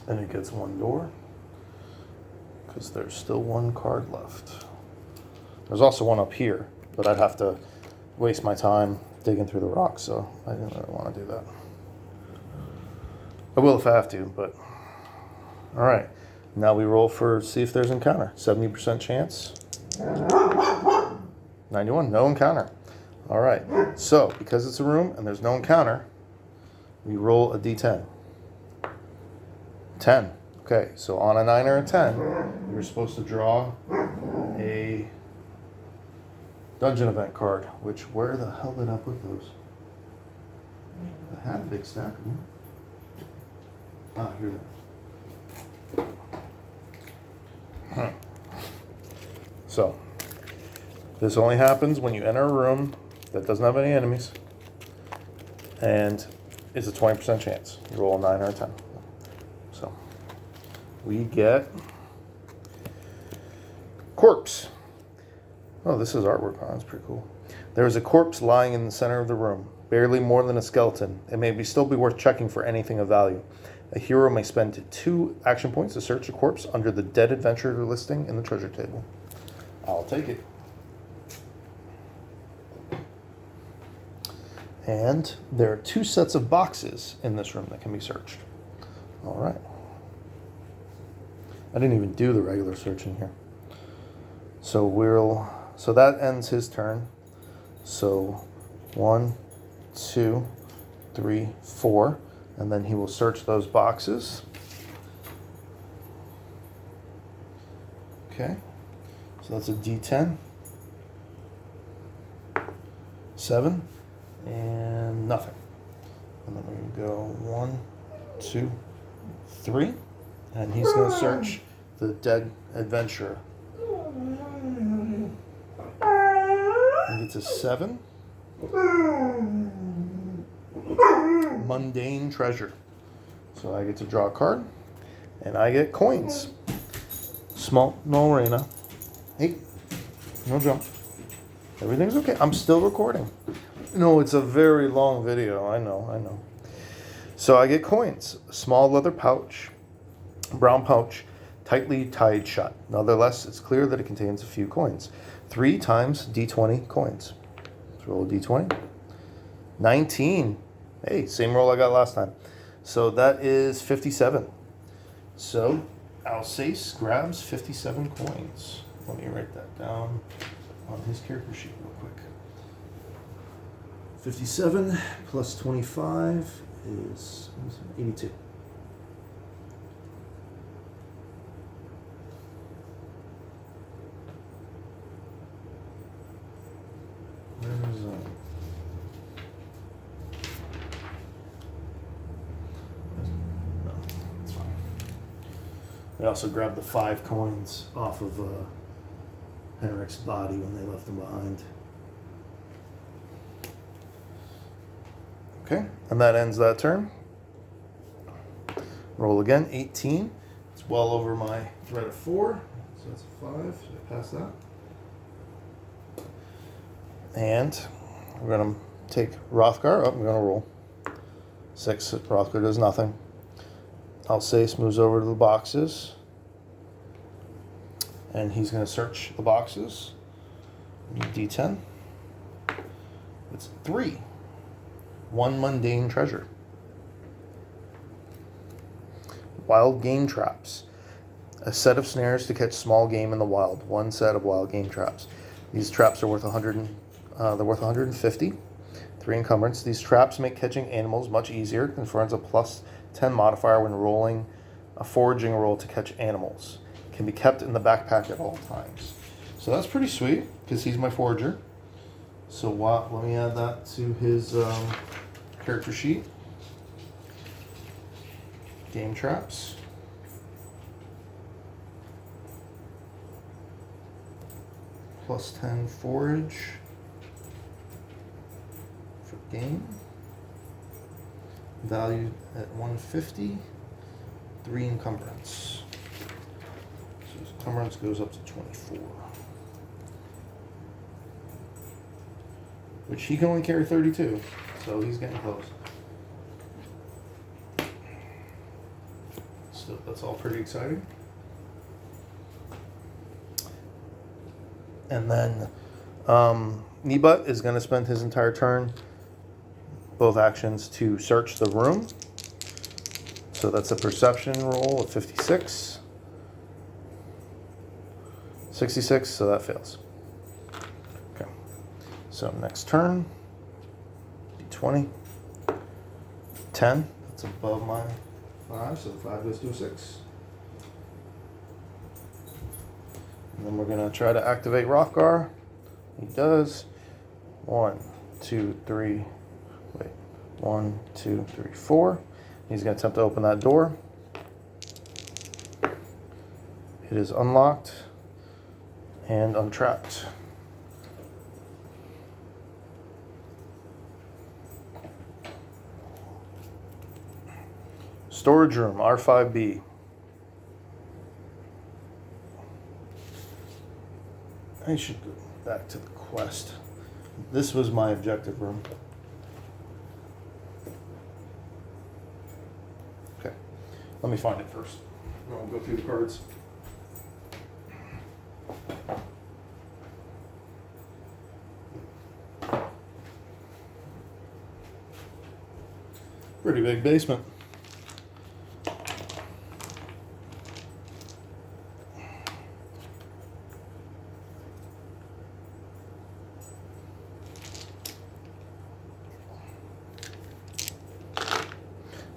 And it gets 1 door. Because there's still 1 card left. There's also 1 up here, but I'd have to waste my time digging through the rocks, so I didn't really want to do that. I will if I have to, but... Alright, now we roll for, see if there's encounter. 70% chance. 91, no encounter. Alright, so because it's a room and there's no encounter, we roll a D10. 10. Okay, so on a 9 or a 10, you're supposed to draw a dungeon event card, which, where the hell did I put those? I had a big stack of them. Ah, here they are. So, this only happens when you enter a room that doesn't have any enemies, and it's a 20% chance. You roll a 9 or a 10. So, we get corpse. Oh, this is artwork. Oh, that's pretty cool. There is a corpse lying in the center of the room, barely more than a skeleton. It may still be worth checking for anything of value. A hero may spend 2 action points to search a corpse under the dead adventurer listing in the treasure table. I'll take it. And there are 2 sets of boxes in this room that can be searched. All right. I didn't even do the regular searching here. So that ends his turn. So 1, 2, 3, 4, and then he will search those boxes. Okay. So that's a D10. 7. And nothing. And then we go 1, 2, 3. And he's going to search the dead adventurer. And it's a 7. Mundane treasure. So I get to draw a card. And I get coins. Small, no arena. Hey, no jump. Everything's okay. I'm still recording. No, it's a very long video. I know. So I get coins. A small leather pouch, brown pouch, tightly tied shut. Nonetheless, it's clear that it contains a few coins. 3 times D20 coins. Let's roll a D20. 19. Hey, same roll I got last time. So that is 57. So Alsace grabs 57 coins. Let me write that down on his character sheet real quick. 57 plus 25 is 82. Where's no, it's fine. I also grabbed the 5 coins off of Henrik's body when they left him behind. Okay, and that ends that turn. Roll again, 18. It's well over my threat of 4, so that's a 5. So I pass that. And we're going to take Hrothgar. Oh, I'm going to roll 6. Hrothgar does nothing. Alsace moves over to the boxes. And he's going to search the boxes. D10. It's 3. 1 mundane treasure. Wild game traps. A set of snares to catch small game in the wild. 1 set of wild game traps. These traps are worth 100. They're worth 150. 3 encumbrance. These traps make catching animals much easier. Confers a plus 10 modifier when rolling a foraging roll to catch animals. Can be kept in the backpack at all times. So that's pretty sweet because he's my forager. So let me add that to his character sheet. Game traps. Plus 10 forage for game. Valued at 150. 3 encumbrance. So his encumbrance goes up to 24. Which he can only carry 32, so he's getting close. So that's all pretty exciting. And then Nebut is going to spend his entire turn, both actions, to search the room. So that's a perception roll of 56. 66, so that fails. Okay. So next turn, D20. 10, that's above my 5, so the 5 goes to a 6. And then we're going to try to activate Hrothgar. He does. 1, 2, 3. Wait. 1, 2, 3, 4. He's going to attempt to open that door. It is unlocked and untrapped. Storage room, R5B. I should go back to the quest. This was my objective room. Okay, let me find it first. Then we'll go through the cards. Pretty big basement.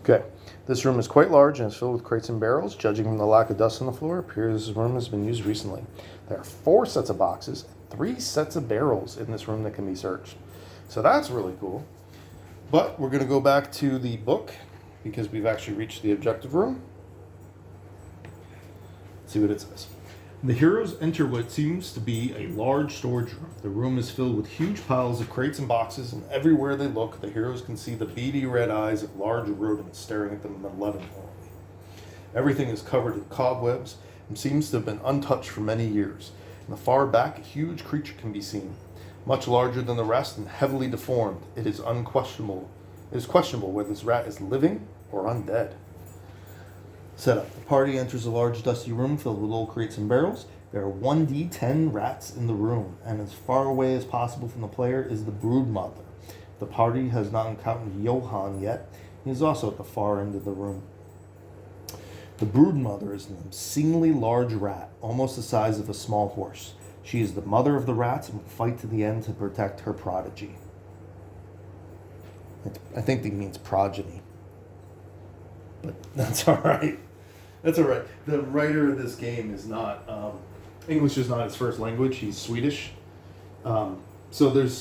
Okay, this room is quite large and is filled with crates and barrels. Judging from the lack of dust on the floor, it appears this room has been used recently. There are 4 sets of boxes, 3 sets of barrels in this room that can be searched. So that's really cool. But we're going to go back to the book because we've actually reached the objective room. Let's see what it says. The heroes enter what seems to be a large storage room. The room is filled with huge piles of crates and boxes, and everywhere they look, the heroes can see the beady red eyes of large rodents staring at them malevolently. Everything is covered in cobwebs and seems to have been untouched for many years. In the far back, a huge creature can be seen, much larger than the rest and heavily deformed. It is questionable whether this rat is living or undead. Setup. The party enters a large dusty room filled with old crates and barrels. There are 1d10 rats in the room, and as far away as possible from the player is the brood mother. The party has not encountered Johann yet. He is also at the far end of the room. The brood mother is an obscenely large rat, almost the size of a small horse. She is the mother of the rats and will fight to the end to protect her prodigy. I think he means progeny. But that's all right. That's all right. The writer of this game is not... English is not his first language. He's Swedish. So there's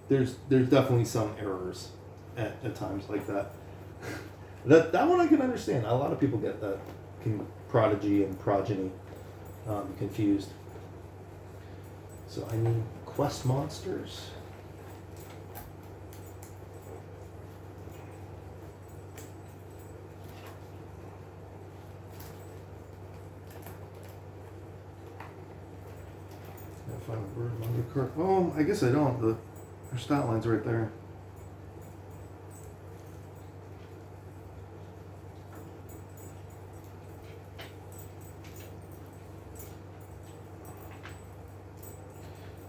definitely some errors at times like that. That one I can understand. A lot of people get that prodigy and progeny confused. So I need quest monsters. Find the bird mother card. Oh, I guess I don't. Her stat line's right there.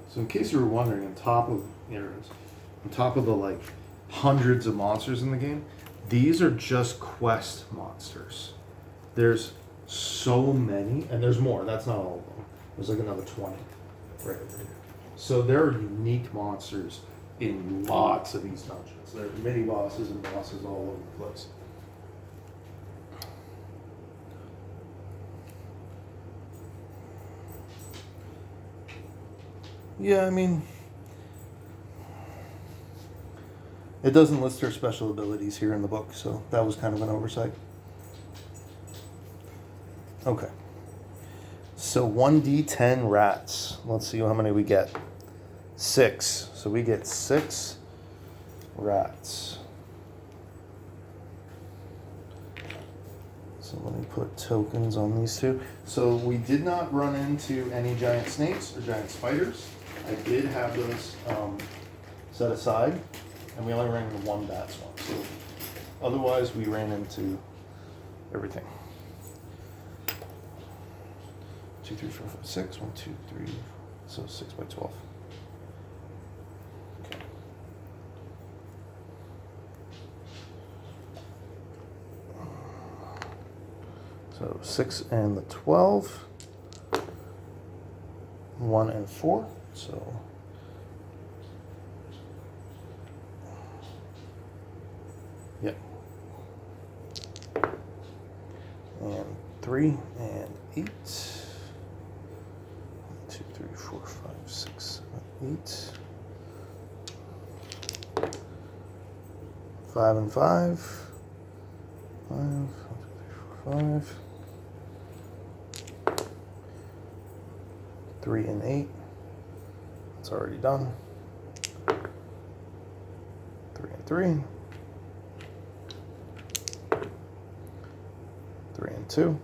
So in case you were wondering, on top of the like hundreds of monsters in the game, these are just quest monsters. There's so many, and there's more. That's not all of them. There's like another 20 right over here. So there are unique monsters in lots of these dungeons. There are mini bosses and bosses all over the place. Yeah, I mean, it doesn't list her special abilities here in the book, so that was kind of an oversight. Okay. So 1d10 rats. Let's see how many we get. 6. So we get 6 rats. So let me put tokens on these two. So we did not run into any giant snakes or giant spiders. I did have those set aside, and we only ran into one bat swarm. So otherwise, we ran into everything. 2, 3, 4, 5, 6. 1, 2, 3. So 6 by 12. Okay. So 6 and the 12. 1 and 4. So yep. And 3 and 8. 2, 3, 4, 5, 6, 7, 8. 5 and 5. 5, 1, 2, 3, 4, 5. 3 and 8. It's already done. 3 and 3. 3 and 2.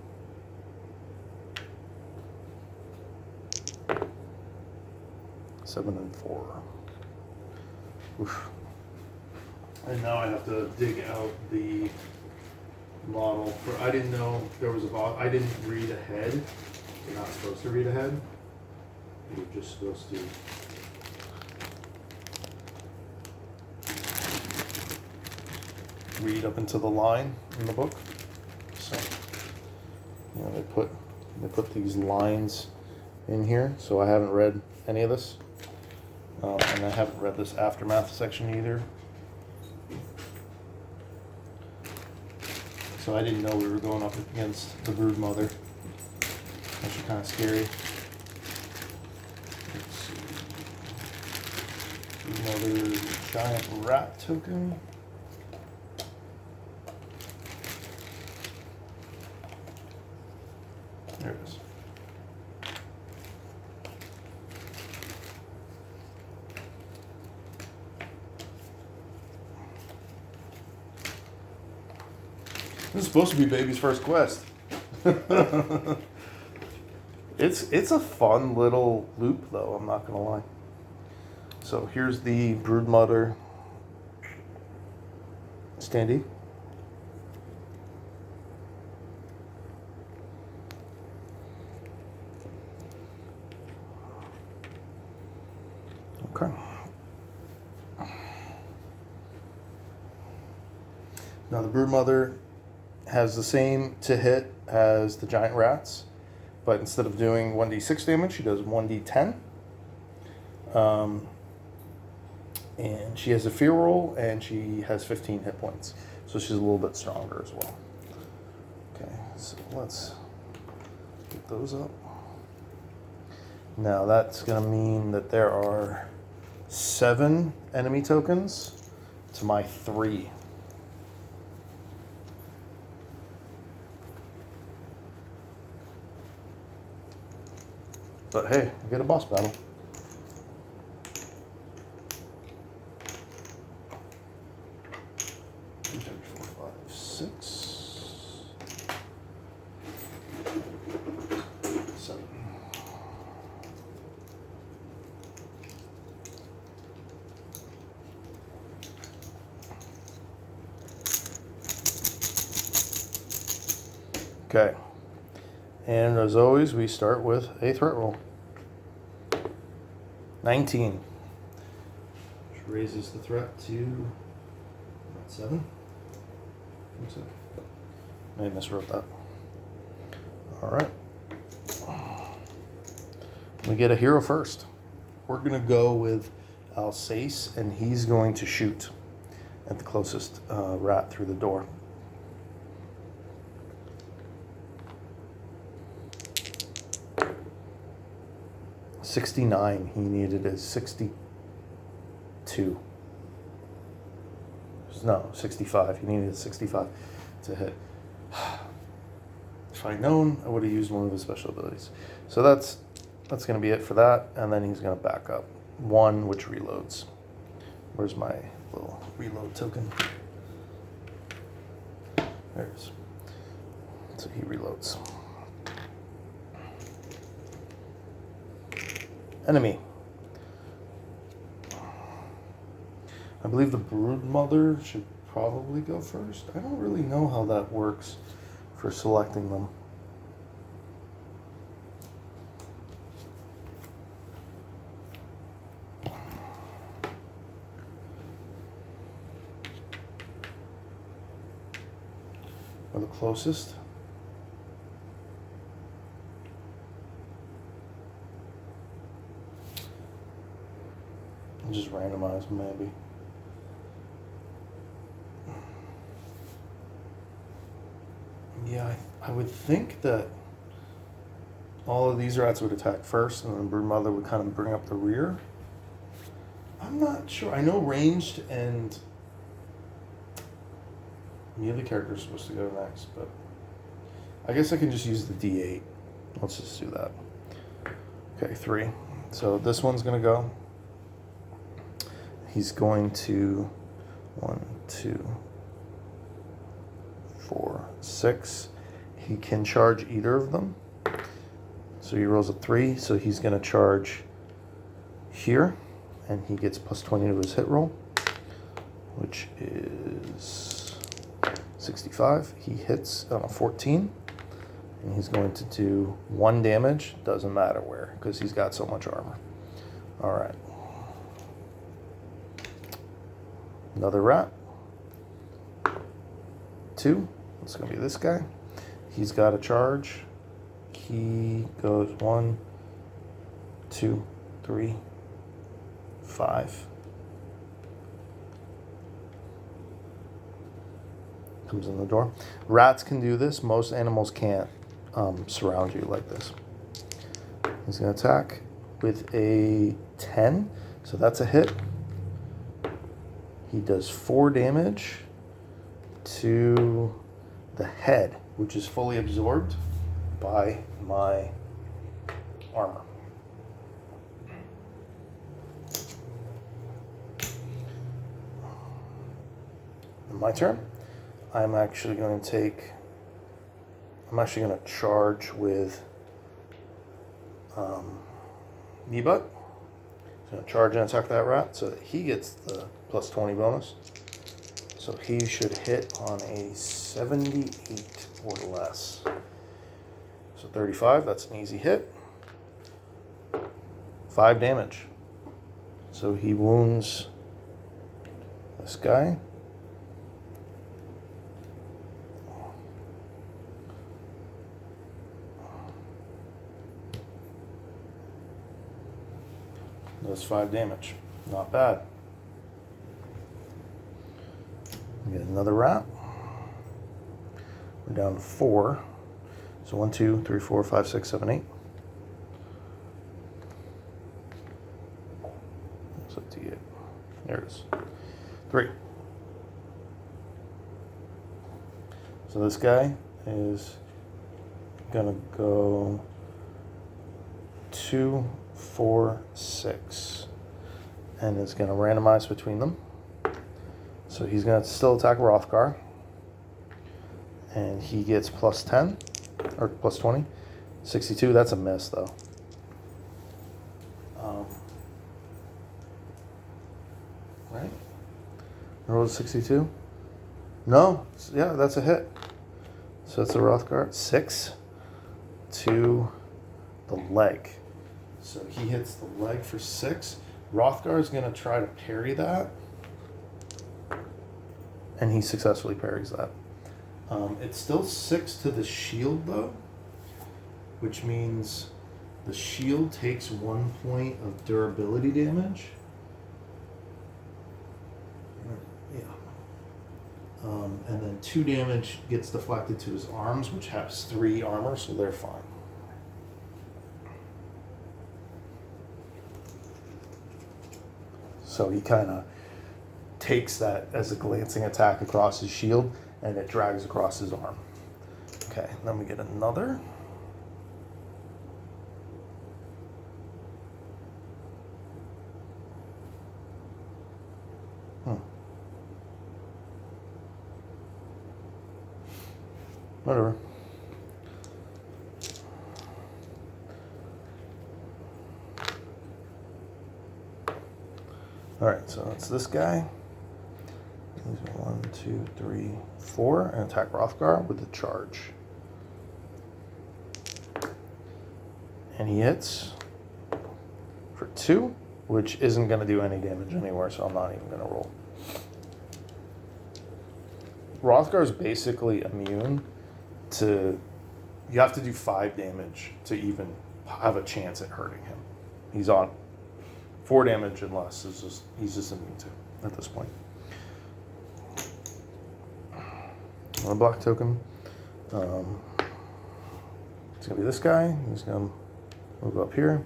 7 and 4. Oof. And now I have to dig out the model for. I didn't know there was a I didn't read ahead. You're not supposed to read ahead. You're just supposed to read up into the line in the book. So, you know, they put these lines in here. So I haven't read any of this, and I haven't read this aftermath section either. So I didn't know we were going up against the brood mother. Actually, kind of scary. Let's see. Another giant rat token. There it is. This is supposed to be baby's first quest. It's a fun little loop, though, I'm not gonna lie. So here's the brood mother standee. Now the broodmother has the same to hit as the giant rats, but instead of doing 1d6 damage, she does 1d10. And she has a fear roll, and she has 15 hit points. So she's a little bit stronger as well. Okay, so let's get those up. Now that's going to mean that there are 7 enemy tokens to my 3. But hey, we get a boss battle. Okay, and as always, we start with a threat roll. 19, which raises the threat to 7. I miswrote that. All right, we get a hero first. We're gonna go with Alsace, and he's going to shoot at the closest rat through the door. $69. He needed a 62. No, 65. He needed a 65 to hit. If I'd known, I would have used one of his special abilities. So that's going to be it for that. And then he's going to back up 1, which reloads. Where's my little reload token? There it is. So he reloads. Enemy. I believe the broodmother should probably go first. I don't really know how that works for selecting them. Or the closest. Just randomize them, maybe. Yeah, I would think that all of these rats would attack first, and then broodmother would kind of bring up the rear. I'm not sure. I know ranged and melee character is supposed to go next, but I guess I can just use the D8. Let's just do that. Okay, 3. So this one's gonna go. He's going to 1, 2, 4, 6. He can charge either of them. So he rolls a 3. So he's going to charge here, and he gets plus 20 to his hit roll, which is 65. He hits on a 14, and he's going to do 1 damage. Doesn't matter where, because he's got so much armor. All right. Another rat. 2. It's going to be this guy. He's got a charge. He goes 1, 2, 3, 5. Comes in the door. Rats can do this. Most animals can't surround you like this. He's going to attack with a 10. So that's a hit. He does 4 damage to the head, which is fully absorbed by my armor. My turn. I'm actually going to charge with Nebut. He's going to charge and attack that rat so that he gets the plus 20 bonus. So he should hit on a 78 or less. So 35, that's an easy hit. 5 damage. So he wounds this guy. Does 5 damage. Not bad. We get another rat. We're down to 4. So 1, 2, 3, 4, 5, 6, 7, 8. It's a D8. There it is. 3. So this guy is gonna go 2, 4, 6, and it's gonna randomize between them. So he's gonna still attack Rothgar, and he gets plus 10 or plus 20. 62. That's a miss though. Right? Rolled 62. No, yeah, that's a hit. So it's a Rothgar. 6 to the leg. So he hits the leg for 6. Rothgar is going to try to parry that. And he successfully parries that. It's still 6 to the shield though, which means the shield takes 1 point of durability damage. Yeah. And then 2 damage gets deflected to his arms, which has 3 armor, so they're fine. So he kind of takes that as a glancing attack across his shield, and it drags across his arm. Okay, then we get another. Whatever. Alright, so that's this guy. These are 1, 2, 3, 4, and attack Rothgar with the charge. And he hits for 2, which isn't going to do any damage anywhere, so I'm not even going to roll. Rothgar is basically immune to, you have to do 5 damage to even have a chance at hurting him. He's on 4 damage and less is just, he's just immune to at this point. On a block token, it's gonna be this guy. He's gonna move up here.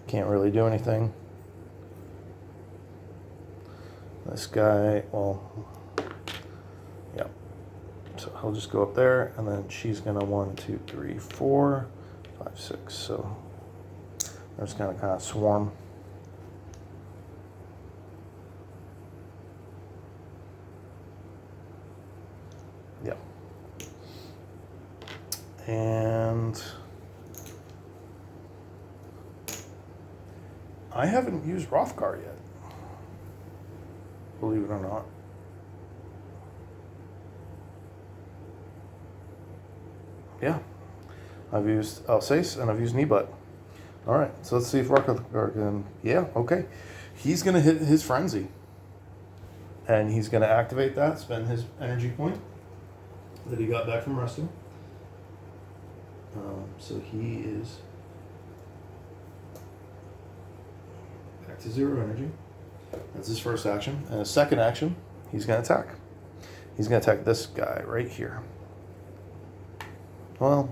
Can't really do anything. This guy, well, yeah. So he'll just go up there, and then she's gonna 1, 2, 3, 4, 5, 6. So they're just gonna kind of swarm. Yeah. And I haven't used Rothgar yet, believe it or not. Yeah, I've used Alsace and I've used Kneebutt. All right, so let's see if Rothgar can. Yeah, okay. He's going to hit his frenzy. And he's going to activate that, spend his energy point that he got back from resting. So he is back to 0 energy. That's his first action. And his second action, he's going to attack. He's going to attack this guy right here. Well,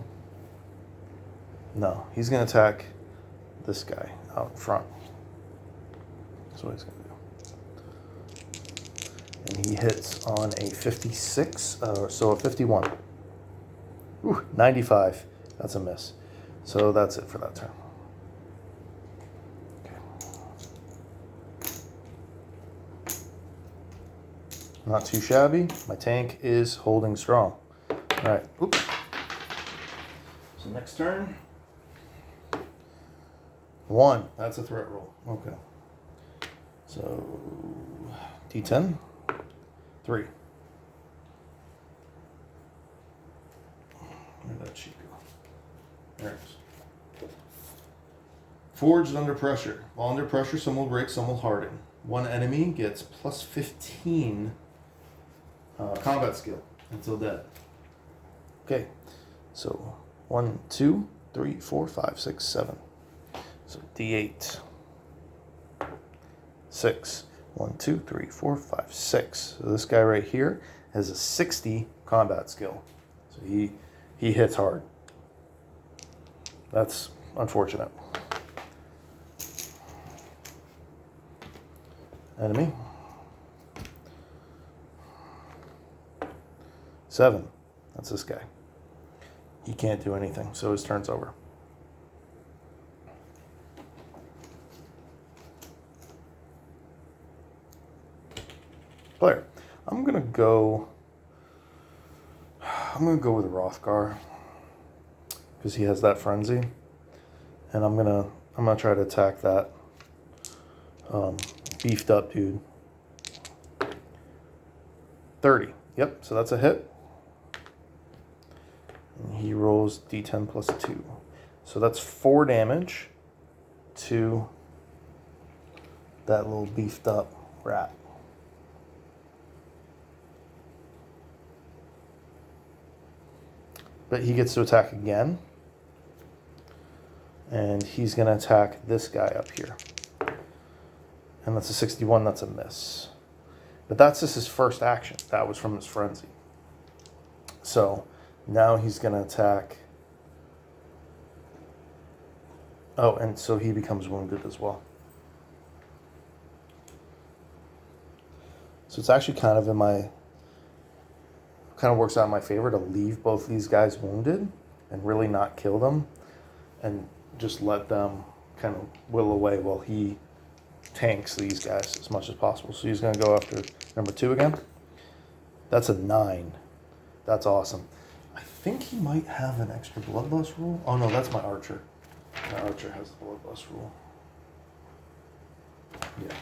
no. He's going to attack this guy out front. That's what he's going to do. And he hits on a 56, so a 51. Ooh, 95. That's a miss. So that's it for that turn. Okay. Not too shabby. My tank is holding strong. All right. Oops. So next turn. 1. That's a threat roll. Okay. So D10. 3. Where'd that sheet go? There it is. Forged under pressure. While under pressure, some will break, some will harden. One enemy gets plus 15 combat skill until dead. Okay, so 1, 2, 3, 4, 5, 6, 7. So D8. 6. 1, 2, 3, 4, 5, 6. So this guy right here has a 60 combat skill. So he hits hard. That's unfortunate. Enemy. 7. That's this guy. He can't do anything, so his turn's over. Player. I'm gonna go with Rothgar because he has that frenzy, and I'm gonna try to attack that beefed up dude. 30. Yep. So that's a hit. And he rolls D10 plus 2, so that's 4 damage to that little beefed up rat. But he gets to attack again. And he's going to attack this guy up here. And that's a 61. That's a miss. But that's just his first action. That was from his frenzy. So now he's going to attack. Oh, and so he becomes wounded as well. So it's actually kind of works out in my favor to leave both these guys wounded and really not kill them and just let them kind of whittle away while he tanks these guys as much as possible. So he's going to go after number 2 again. That's a 9. That's awesome. I think he might have an extra bloodlust rule. Oh no, that's my archer. My archer has the bloodlust rule. Yeah.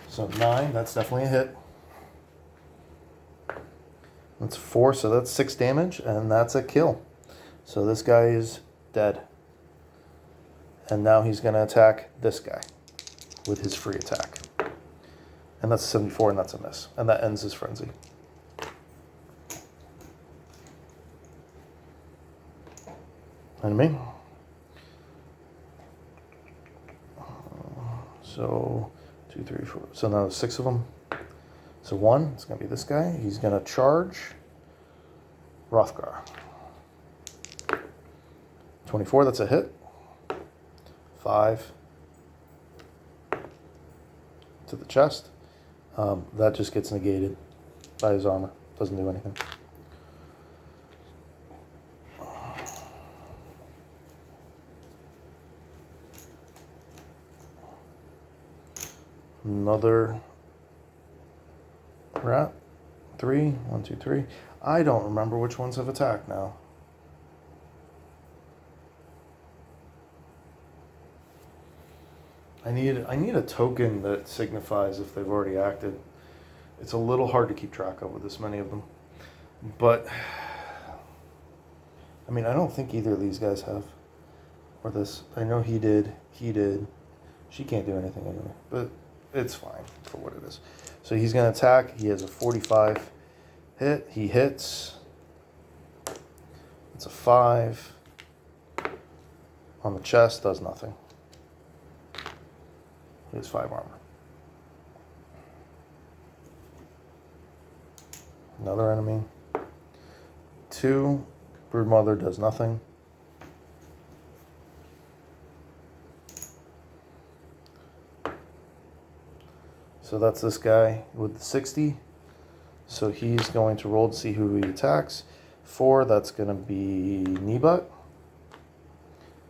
So 9, that's definitely a hit. That's 4, so that's 6 damage, and that's a kill. So this guy is dead. And now he's going to attack this guy with his free attack. And that's 74, and that's a miss. And that ends his frenzy. Enemy. So 2, 3, 4. So now there's 6 of them. So 1, it's going to be this guy. He's going to charge Rothgar. 24, that's a hit. 5 to the chest. That just gets negated by his armor. Doesn't do anything. Another rat. 3. 1, 2, 3. I don't remember which ones have attacked now. I need a token that signifies if they've already acted. It's a little hard to keep track of with this many of them. But I mean, I don't think either of these guys have. Or this. I know he did. He did. She can't do anything anyway. But it's fine for what it is. So he's going to attack. He has a 45 hit. He hits. It's a 5. On the chest, does nothing. He has 5 armor. Another enemy. 2. Broodmother does nothing. So that's this guy with the 60. So he's going to roll to see who he attacks. 4, that's going to be Kneebutt.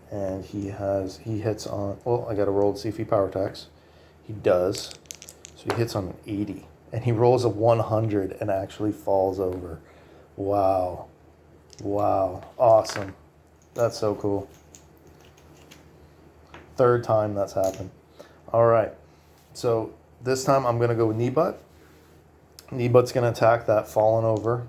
And he hits on, well, I got to roll to see if he power attacks. He does. So he hits on an 80. And he rolls a 100 and actually falls over. Wow. Wow. Awesome. That's so cool. 3rd time that's happened. All right. So this time I'm going to go with Kneebutt. Kneebutt's going to attack that fallen over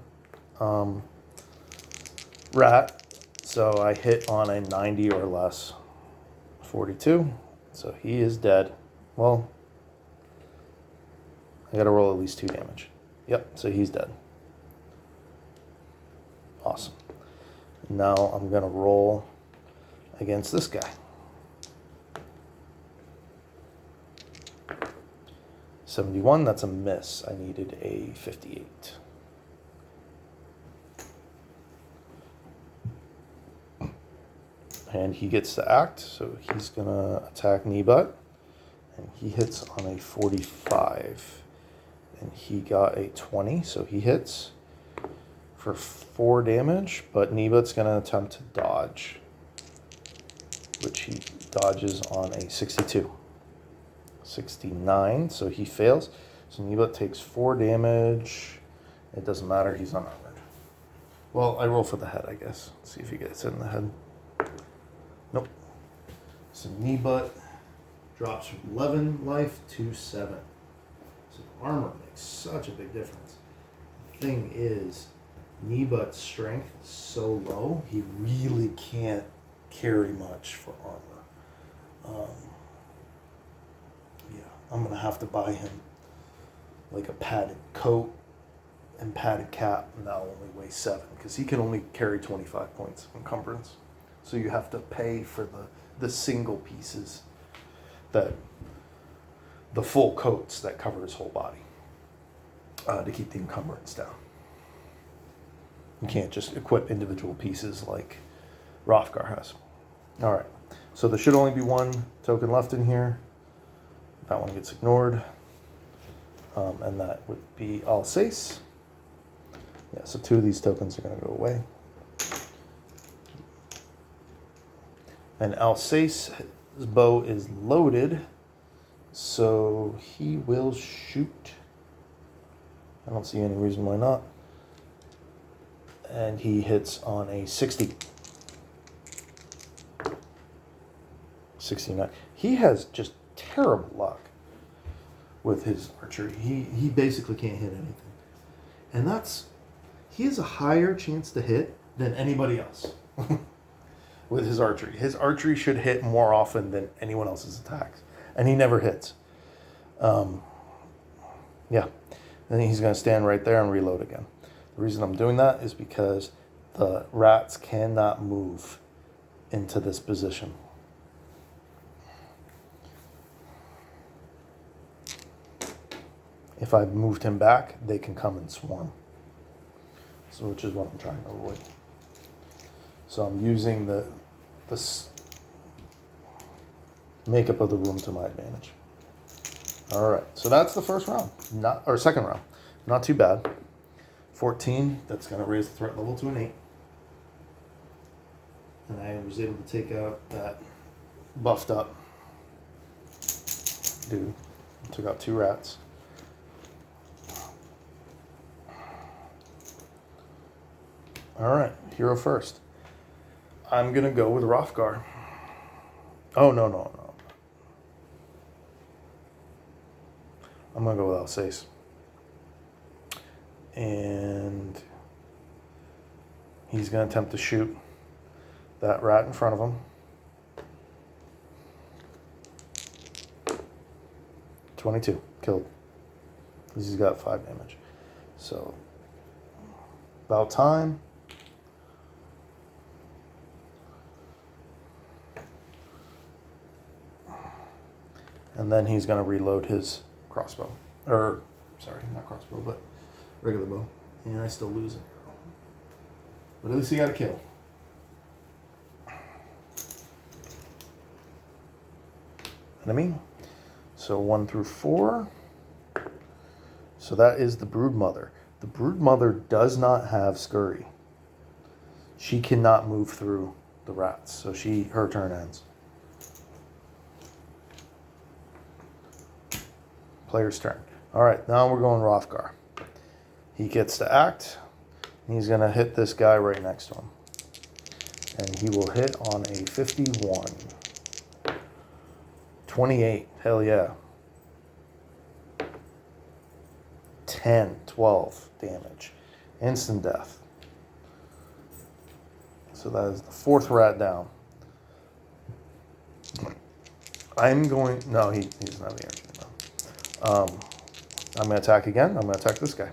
rat. So I hit on a 90 or less. 42. So he is dead. Well, I got to roll at least 2 damage. Yep, so he's dead. Awesome. Now I'm going to roll against this guy. 71, that's a miss. I needed a 58. And he gets to act, so he's going to attack knee butt. And he hits on a 45. And he got a 20, so he hits for 4 damage. But knee butt's going to attempt to dodge, which he dodges on a 62. 69, so he fails. So knee butt takes 4 damage. It doesn't matter, he's unarmored. Well, I roll for the head, I guess. Let's see if he gets it in the head. Nope. So knee butt drops from 11 life to 7. So armor makes such a big difference. The thing is, knee butt's strength is so low, he really can't carry much for armor. Yeah, I'm going to have to buy him like a padded coat and padded cap, and that'll only weigh 7, because he can only carry 25 points of encumbrance. So you have to pay for the single pieces, that the full coats that cover his whole body, to keep the encumbrance down. You can't just equip individual pieces like Hrothgar has. All right, so there should only be 1 token left in here. That one gets ignored, and that would be Alsace. Yeah, so 2 of these tokens are going to go away. And Alsace's bow is loaded, so he will shoot. I don't see any reason why not. And he hits on a 60. 69. He has just terrible luck with his archery. He basically can't hit anything. And he has a higher chance to hit than anybody else. With his archery. His archery should hit more often than anyone else's attacks. And he never hits. Yeah. Then he's going to stand right there and reload again. The reason I'm doing that is because the rats cannot move into this position. If I moved him back, they can come and swarm. So, which is what I'm trying to avoid. So I'm using the makeup of the room to my advantage. All right, so that's the first round, second round. Not too bad. 14, that's going to raise the threat level to an 8. And I was able to take out that buffed up dude. Took out 2 rats. All right, hero first. I'm going to go with Hrothgar. Oh, no. I'm going to go with Alsace. And he's going to attempt to shoot that rat in front of him. 22. Killed. Because he's got 5 damage. So, about time. And then he's going to reload his crossbow. Sorry, not crossbow, but regular bow. And I still lose it. But at least he got a kill. Enemy. So 1 through 4. So that is the Broodmother. The Broodmother does not have scurry. She cannot move through the rats. So her turn ends. Player's turn. All right, now we're going Hrothgar. He gets to act. And he's going to hit this guy right next to him. And he will hit on a 51. 28. Hell yeah. 10, 12 damage. Instant death. So that is the 4th rat down. No, he doesn't have the energy. I'm going to attack again. I'm going to attack this guy.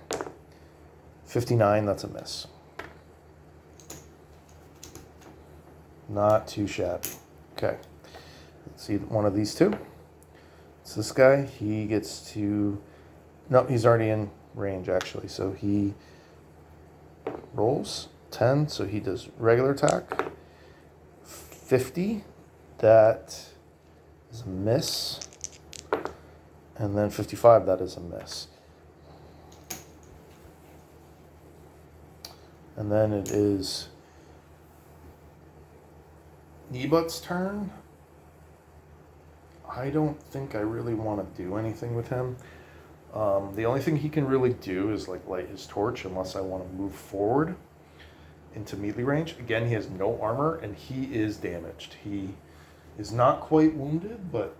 59, that's a miss. Not too shabby. Okay. Let's see one of these 2. It's this guy. He gets to No, he's already in range actually. So he rolls 10, so he does regular attack. 50, that is a miss. And then 55, that is a miss. And then it is Nebut's turn. I don't think I really want to do anything with him. The only thing he can really do is like light his torch unless I want to move forward into melee range. Again, he has no armor and he is damaged. He is not quite wounded, but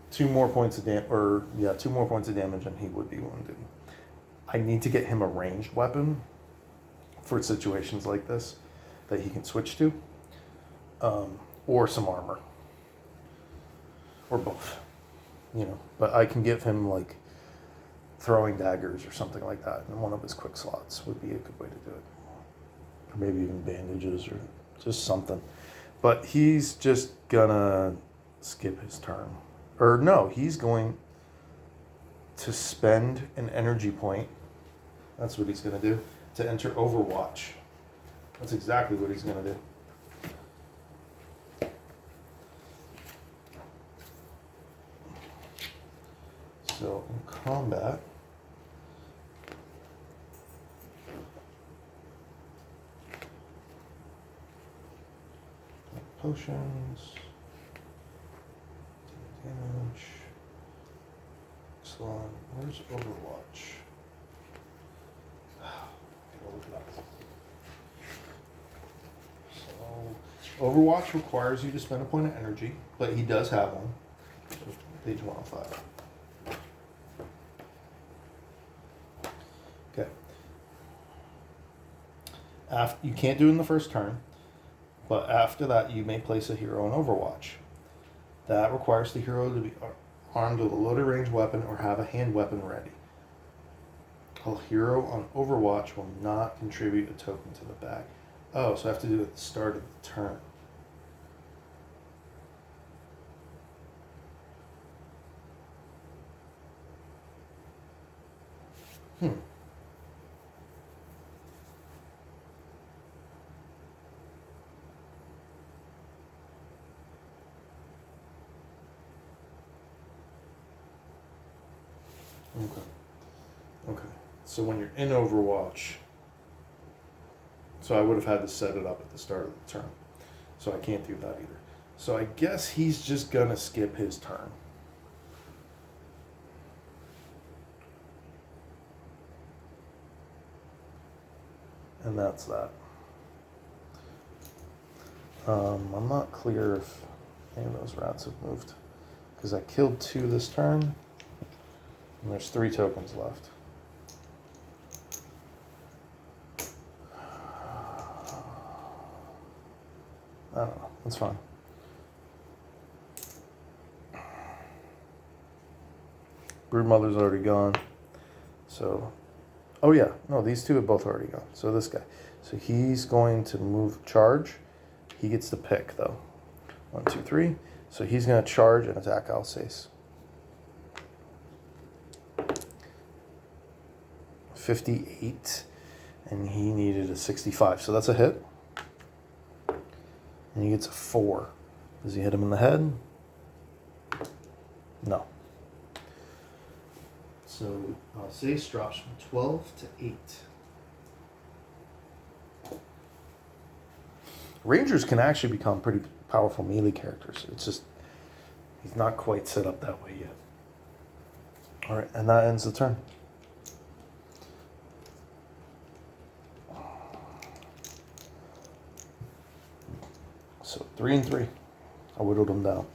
2 more points of damage and he would be wounded. I need to get him a ranged weapon for situations like this that he can switch to, or some armor, or both, But I can give him like throwing daggers or something like that in one of his quick slots would be a good way to do it, or maybe even bandages or just something. But he's just gonna skip his turn, or no, he's going to spend an energy point. That's what he's gonna do. To enter Overwatch. That's exactly what he's going to do. So in combat, potions, damage. Excellent. Where's Overwatch? So, Overwatch requires you to spend a point of energy, but he does have one. So page 105. Okay. You can't do it in the first turn, but after that you may place a hero in Overwatch. That requires the hero to be armed with a loaded range weapon or have a hand weapon ready. A hero on Overwatch will not contribute a token to the bag. Oh, so I have to do it at the start of the turn. Okay. So when you're in Overwatch, so I would have had to set it up at the start of the turn. So I can't do that either. So I guess he's just gonna skip his turn. And that's that. I'm not clear if any of those rats have moved, because I killed 2 this turn, and there's 3 tokens left. I don't know. That's fine. Broodmother's already gone. So, oh yeah, no, these 2 have both already gone. So this guy. So he's going to move charge. He gets to pick though. 1, 2, 3. So he's going to charge and attack Alsace. 58. And he needed a 65. So that's a hit. And he gets a 4. Does he hit him in the head? No. So Alsace drops from 12 to 8. Rangers can actually become pretty powerful melee characters. It's just he's not quite set up that way yet. All right, and that ends the turn. So 3 and 3. I whittled them down.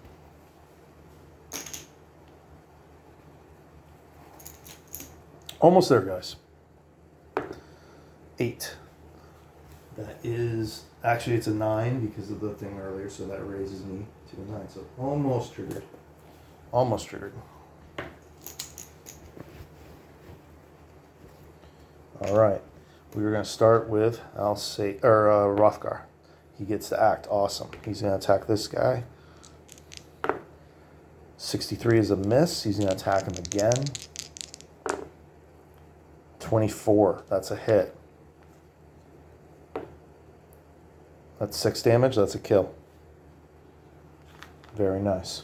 Almost there, guys. 8. That is, actually it's a 9 because of the thing earlier, so that raises me to a 9. So almost triggered. Almost triggered. All right. We were going to start with Rothgar. He gets to act. Awesome. He's going to attack this guy. 63 is a miss. He's going to attack him again. 24. That's a hit. That's 6 damage. That's a kill. Very nice.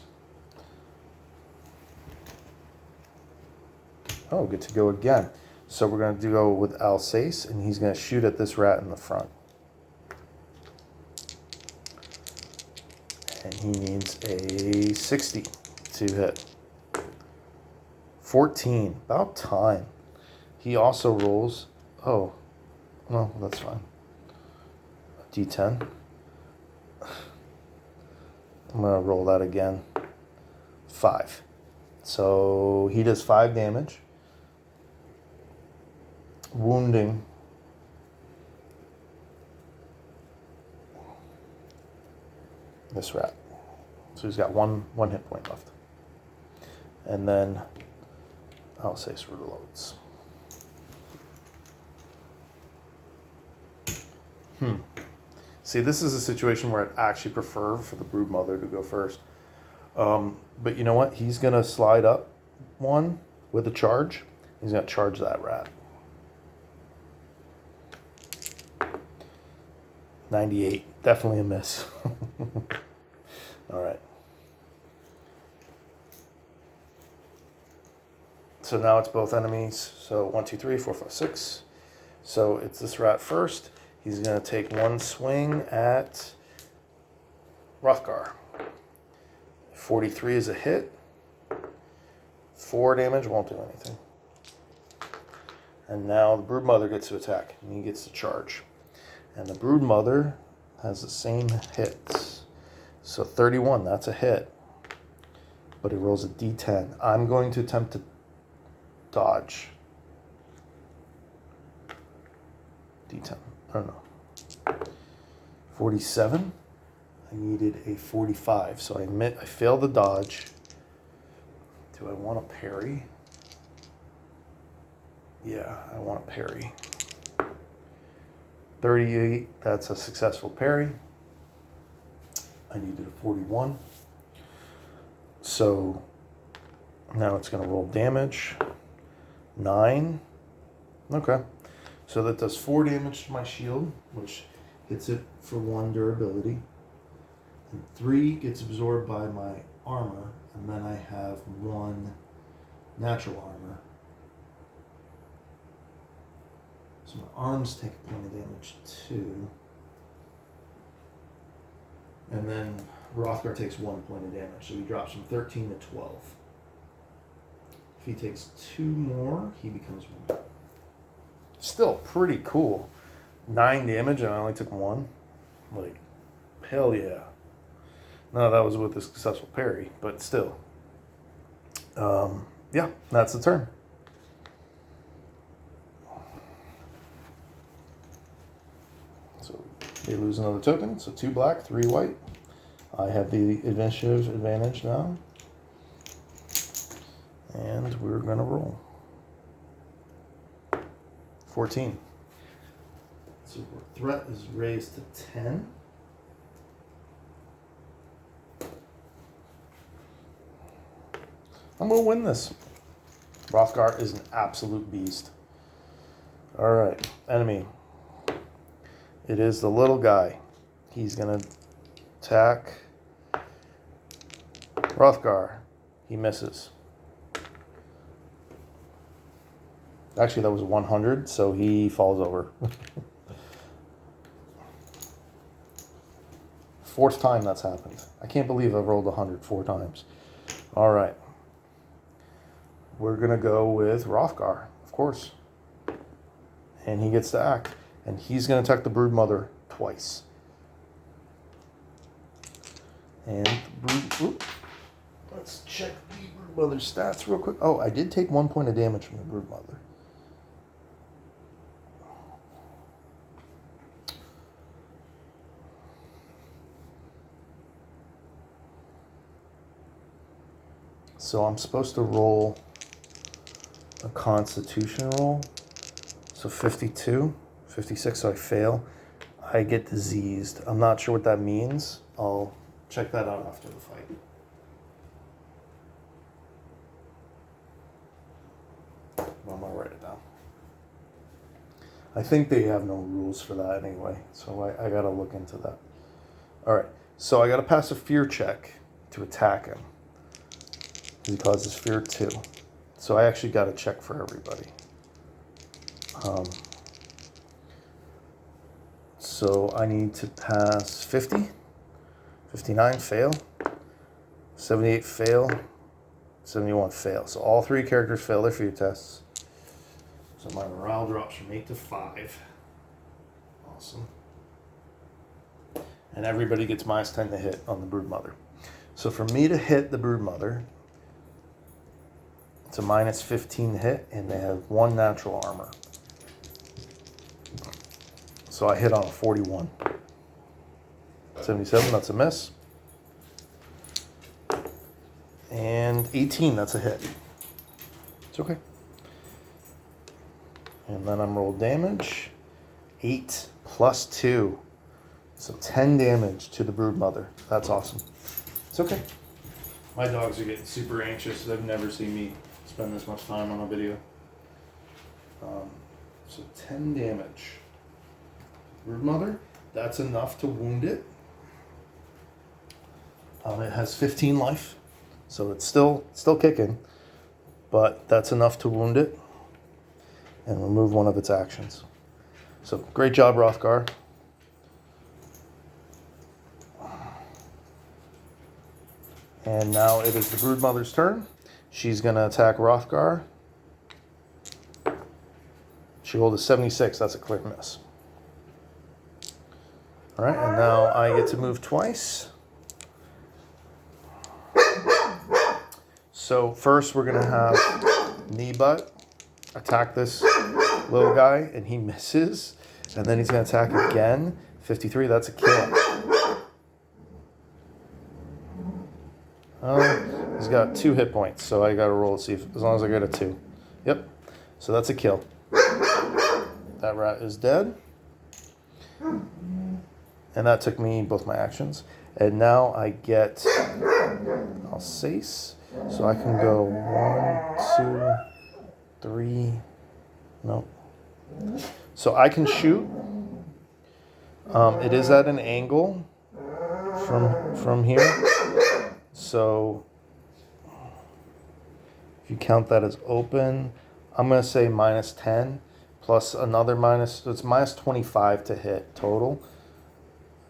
Oh, good to go again. So we're going to go with Alsace, and he's going to shoot at this rat in the front. And he needs a 60 to hit. 14. About time. He also rolls... Oh. No, that's fine. A D10. I'm going to roll that again. 5. So he does 5 damage. Wounding this rat. So he's got one hit point left. And then I'll say reloads. See, this is a situation where I'd actually prefer for the Broodmother to go first. But you know what? He's going to slide up one with a charge. He's going to charge that rat. 98. Definitely a miss. All right. So now it's both enemies. So 1, 2, 3, 4, 5, 6. So it's this rat first. He's going to take one swing at Hrothgar. 43 is a hit. 4 damage won't do anything. And now the Broodmother gets to attack, and he gets to charge. And the Broodmother has the same hits. So 31, that's a hit. But it rolls a D10. I'm going to attempt to dodge. D10. I don't know. 47. I needed a 45. So I failed the dodge. Do I want a parry? Yeah, I want a parry. 38, that's a successful parry. I needed a 41. So now it's going to roll damage. 9. Okay. So that does 4 damage to my shield, which hits it for 1 durability. And 3 gets absorbed by my armor, and then I have 1 natural armor. So my arms take a point of damage too. And then Hrothgar takes 1 point of damage, so he drops from 13 to 12. If he takes 2 more, he becomes 1. Still pretty cool. 9 damage and I only took 1. Like, hell yeah. No, that was with a successful parry, but still. Yeah, that's the turn. So they lose another token. So 2 black, 3 white. I have the initiative advantage now. And we're going to roll. 14. So our threat is raised to 10. I'm going to win this. Hrothgar is an absolute beast. All right, enemy. It is the little guy. He's going to attack Hrothgar. He misses. Actually, that was 100, so he falls over. 4th time that's happened. I can't believe I've rolled 100 4 times. All right. We're going to go with Hrothgar, of course. And he gets to act. And he's going to attack the Broodmother twice. And let's check the Broodmother's stats real quick. Oh, I did take 1 point of damage from the Broodmother. So I'm supposed to roll a Constitution roll. So 52, 56, so I fail. I get diseased. I'm not sure what that means. I'll check that out after the fight. I'm gonna write it down. I think they have no rules for that anyway, so I gotta look into that. All right, so I gotta pass a fear check to attack him. He causes fear 2. So I actually got to check for everybody. So I need to pass 50, 59 fail, 78 fail, 71 fail. So all 3 characters fail their fear tests. So my morale drops from 8 to 5. Awesome. And everybody gets minus 10 to hit on the Broodmother. So for me to hit the Broodmother, it's a minus 15 hit, and they have 1 natural armor. So I hit on a 41. 77, that's a miss. And 18, that's a hit. It's okay. And then I'm rolled damage. 8 plus 2. So 10 damage to the Broodmother. That's awesome. It's okay. My dogs are getting super anxious. They've never seen me spend this much time on a video. So 10 damage. Broodmother, that's enough to wound it. It has 15 life, so it's still kicking, but that's enough to wound it and remove one of its actions. So great job, Rothgar. And now it is the Broodmother's turn. She's going to attack Rothgar. She rolled a 76. That's a clear miss. All right, and now I get to move twice. So first we're going to have Kneebutt attack this little guy, and he misses. And then he's going to attack again. 53, that's a kill. He's got 2 hit points, so I got to roll to see if, as long as I get a 2. Yep, so that's a kill. That rat is dead. And that took me both my actions. And now I get Alsace. So I can go 1, 2, 3. No. So I can shoot. It is at an angle from here. So if you count that as open, I'm going to say minus 10 plus another minus, so it's minus 25 to hit total.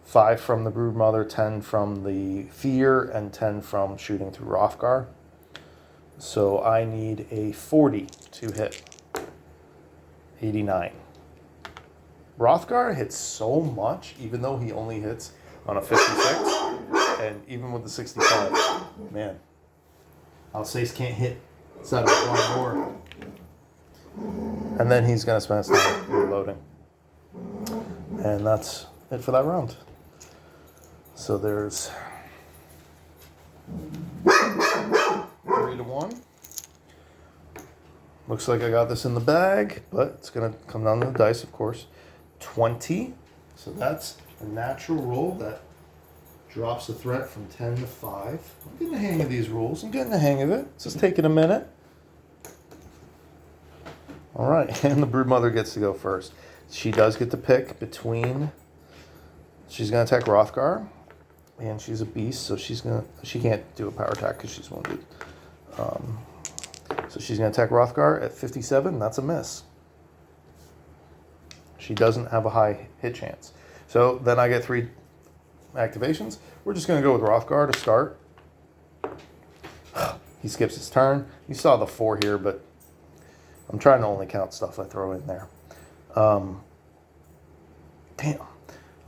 5 from the Broodmother, 10 from the fear, and 10 from shooting through Rothgar. So I need a 40 to hit. 89. Rothgar hits so much, even though he only hits on a 56, and even with the 65, man, Alsace can't hit inside of one more. And then he's going to spend his time reloading. And that's it for that round. So there's 3-1. Looks like I got this in the bag, but it's going to come down to the dice, of course. 20. So that's a natural roll that drops the threat from 10 to 5. I'm getting the hang of these rules. I'm getting the hang of it. It's just taking a minute. All right, and the Broodmother gets to go first. She does get to pick between. She's going to attack Rothgar, and she's a beast, so she can't do a power attack because she's wounded. So she's going to attack Rothgar at 57. That's a miss. She doesn't have a high hit chance. So then I get 3 activations. We're just going to go with Rothgar to start. He skips his turn. You saw the 4 here, but I'm trying to only count stuff I throw in there. Damn.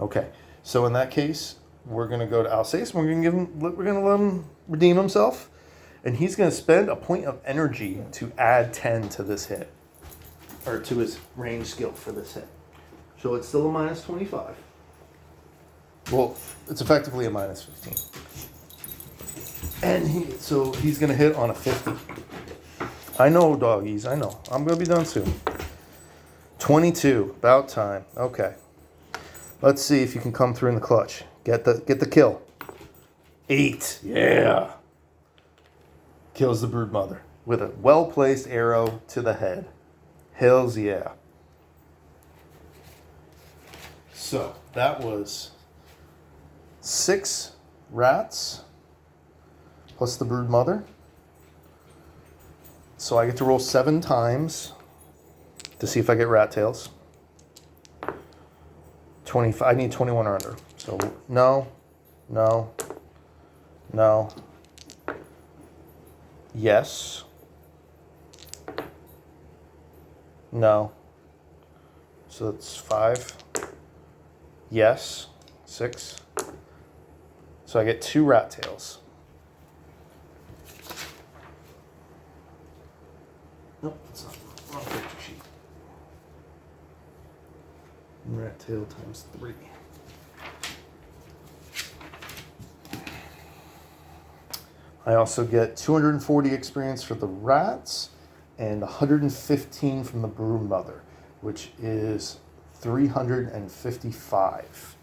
Okay. So in that case, we're going to go to Alsace. We're going to let him redeem himself, and he's going to spend a point of energy to add 10 to this hit, or to his range skill for this hit. So it's still a minus 25. Well, it's effectively a minus 15. And he's going to hit on a 50. I know, doggies. I know. I'm going to be done soon. 22. About time. Okay. Let's see if you can come through in the clutch. Get the kill. 8. Yeah. Kills the Broodmother with a well-placed arrow to the head. Hells yeah. So that was 6 rats plus the brood mother. So I get to roll 7 times to see if I get rat tails. 25. I need 21 or under. So no, no, no, yes, no. So that's 5. Yes, 6. So I get 2 rat tails. Nope, that's not the wrong character sheet. Rat tail times 3. I also get 240 experience for the rats and 115 from the brood mother, which is 355.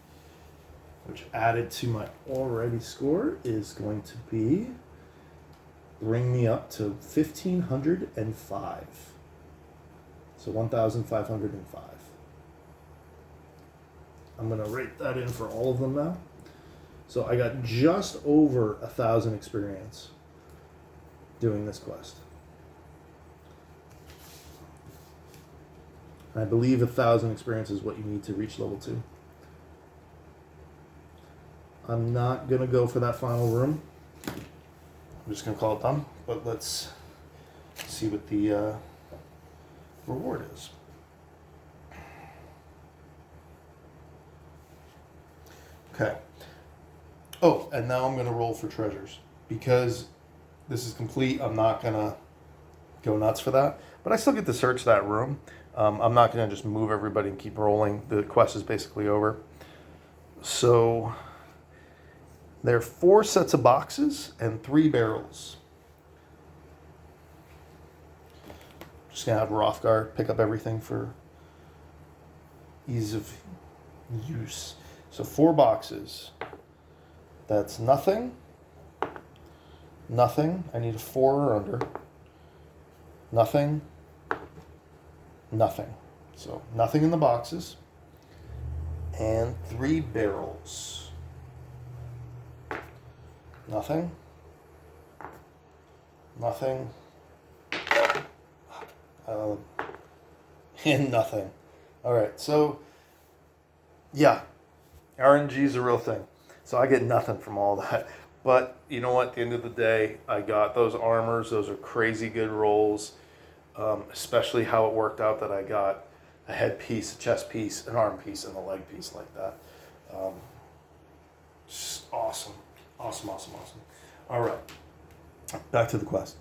Which added to my already score is going to bring me up to 1,505. So 1,505. I'm going to rate that in for all of them now. So I got just over 1,000 experience doing this quest. I believe 1,000 experience is what you need to reach level 2. I'm not going to go for that final room. I'm just going to call it done. But let's see what the reward is. Okay. Oh, and now I'm going to roll for treasures. Because this is complete, I'm not going to go nuts for that. But I still get to search that room. I'm not going to just move everybody and keep rolling. The quest is basically over. So there are 4 sets of boxes and 3 barrels. Just going to have Rothgar pick up everything for ease of use. So 4 boxes. That's nothing. Nothing. I need a 4 or under. Nothing. Nothing. So nothing in the boxes. And 3 barrels. Nothing. Nothing. And nothing. All right. So, yeah. RNG is a real thing. So I get nothing from all that. But you know what? At the end of the day, I got those armors. Those are crazy good rolls. Especially how it worked out that I got a head piece, a chest piece, an arm piece, and a leg piece like that. Just awesome. Awesome. All right. Back to the quest.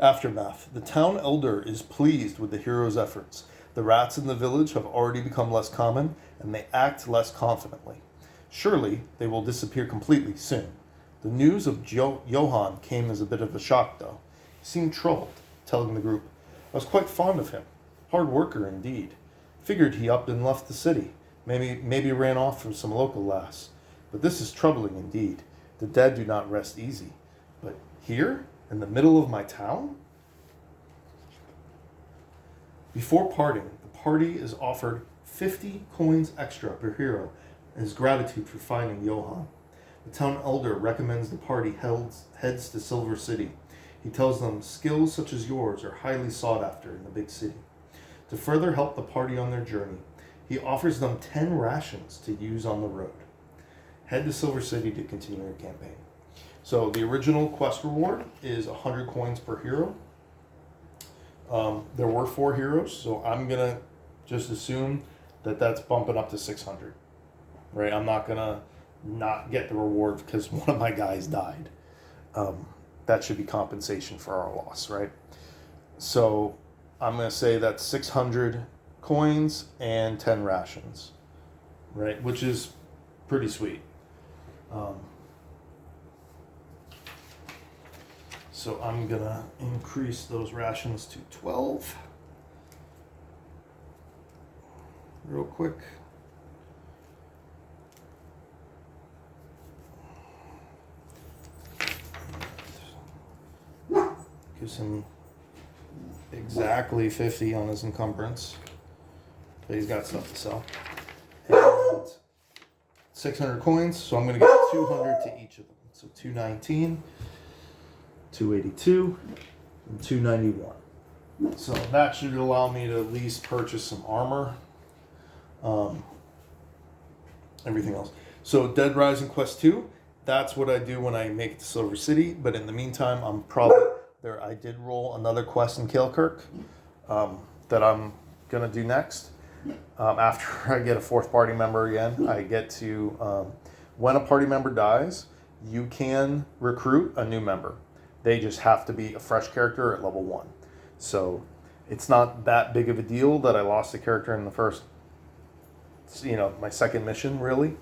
Aftermath. The town elder is pleased with the hero's efforts. The rats in the village have already become less common, and they act less confidently. Surely they will disappear completely soon. The news of Johann came as a bit of a shock, though. He seemed troubled, telling the group, "I was quite fond of him. Hard worker indeed. Figured he up and left the city. Maybe ran off from some local lass. But this is troubling indeed. The dead do not rest easy. But here, in the middle of my town?" Before parting, the party is offered 50 coins extra per hero as gratitude for finding Johann. The town elder recommends the party heads to Silver City. He tells them skills such as yours are highly sought after in the big city. To further help the party on their journey, he offers them 10 rations to use on the road. Head to Silver City to continue your campaign. So the original quest reward is 100 coins per hero. There were 4 heroes, so I'm going to just assume that that's bumping up to 600. Right? I'm not going to not get the reward because one of my guys died. That should be compensation for our loss, right? So I'm going to say that's 600 coins and 10 rations, right? Which is pretty sweet. So I'm going to increase those rations to 12 real quick. Gives him exactly 50 on his encumbrance. But he's got stuff to sell. And 600 coins, so I'm going to get 200 to each of them. So 219, 282, and 291. So that should allow me to at least purchase some armor. Everything else. So Dead Rising Quest 2, that's what I do when I make it to Silver City. But in the meantime, I'm probably there. I did roll another quest in Kilkirk that I'm going to do next. After I get a fourth party member again, I get to, when a party member dies, you can recruit a new member. They just have to be a fresh character at level 1. So it's not that big of a deal that I lost a character in the first, my second mission, really.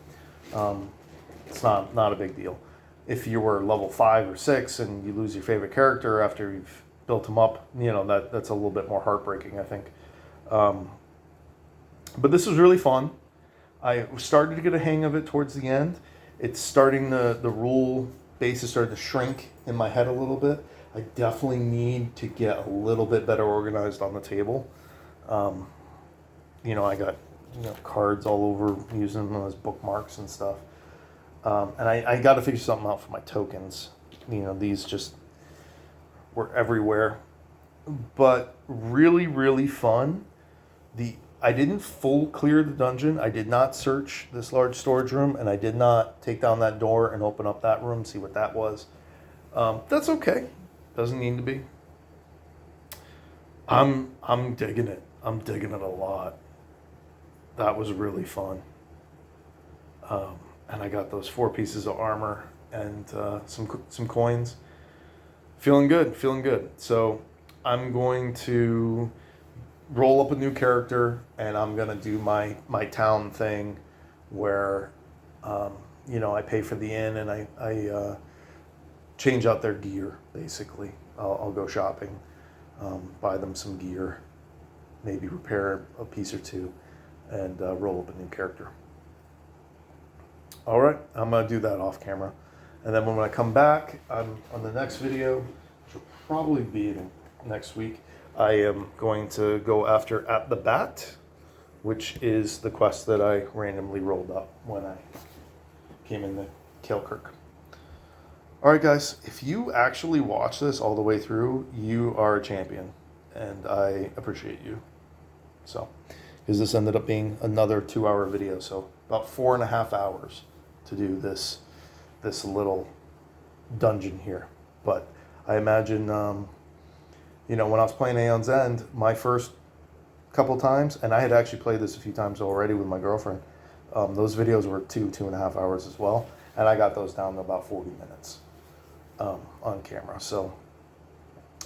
It's not a big deal. If you were level 5 or 6 and you lose your favorite character after you've built them up, that's a little bit more heartbreaking, I think. But this was really fun. I started to get a hang of it towards the end. It's starting the rule base is starting to shrink in my head a little bit. I definitely need to get a little bit better organized on the table. I got cards all over, using them as bookmarks and stuff. And I got to figure something out for my tokens. These just were everywhere. But really, really fun. I didn't full clear the dungeon. I did not search this large storage room, and I did not take down that door and open up that room, see what that was. That's okay. Doesn't need to be. I'm digging it. I'm digging it a lot. That was really fun. And I got those 4 pieces of armor and some coins. Feeling good. So I'm going to roll up a new character, and I'm gonna do my town thing, where I pay for the inn and I change out their gear. Basically, I'll go shopping, buy them some gear, maybe repair a piece or two, and roll up a new character. All right, I'm gonna do that off camera, and then when I come back on the next video, which will probably be next week, I am going to go after At the Bat, which is the quest that I randomly rolled up when I came into Kilkirk. All right, guys, if you actually watch this all the way through, you are a champion, and I appreciate you. So, because this ended up being another 2-hour video, so about 4.5 hours to do this little dungeon here. But I imagine, when I was playing Aeon's End, my first couple times, and I had actually played this a few times already with my girlfriend, those videos were 2.5 hours as well, and I got those down to about 40 minutes on camera. So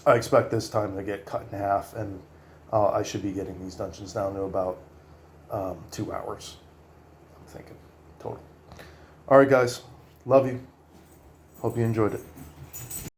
I expect this time to get cut in half, and I should be getting these dungeons down to about 2 hours, I'm thinking, total. All right, guys. Love you. Hope you enjoyed it.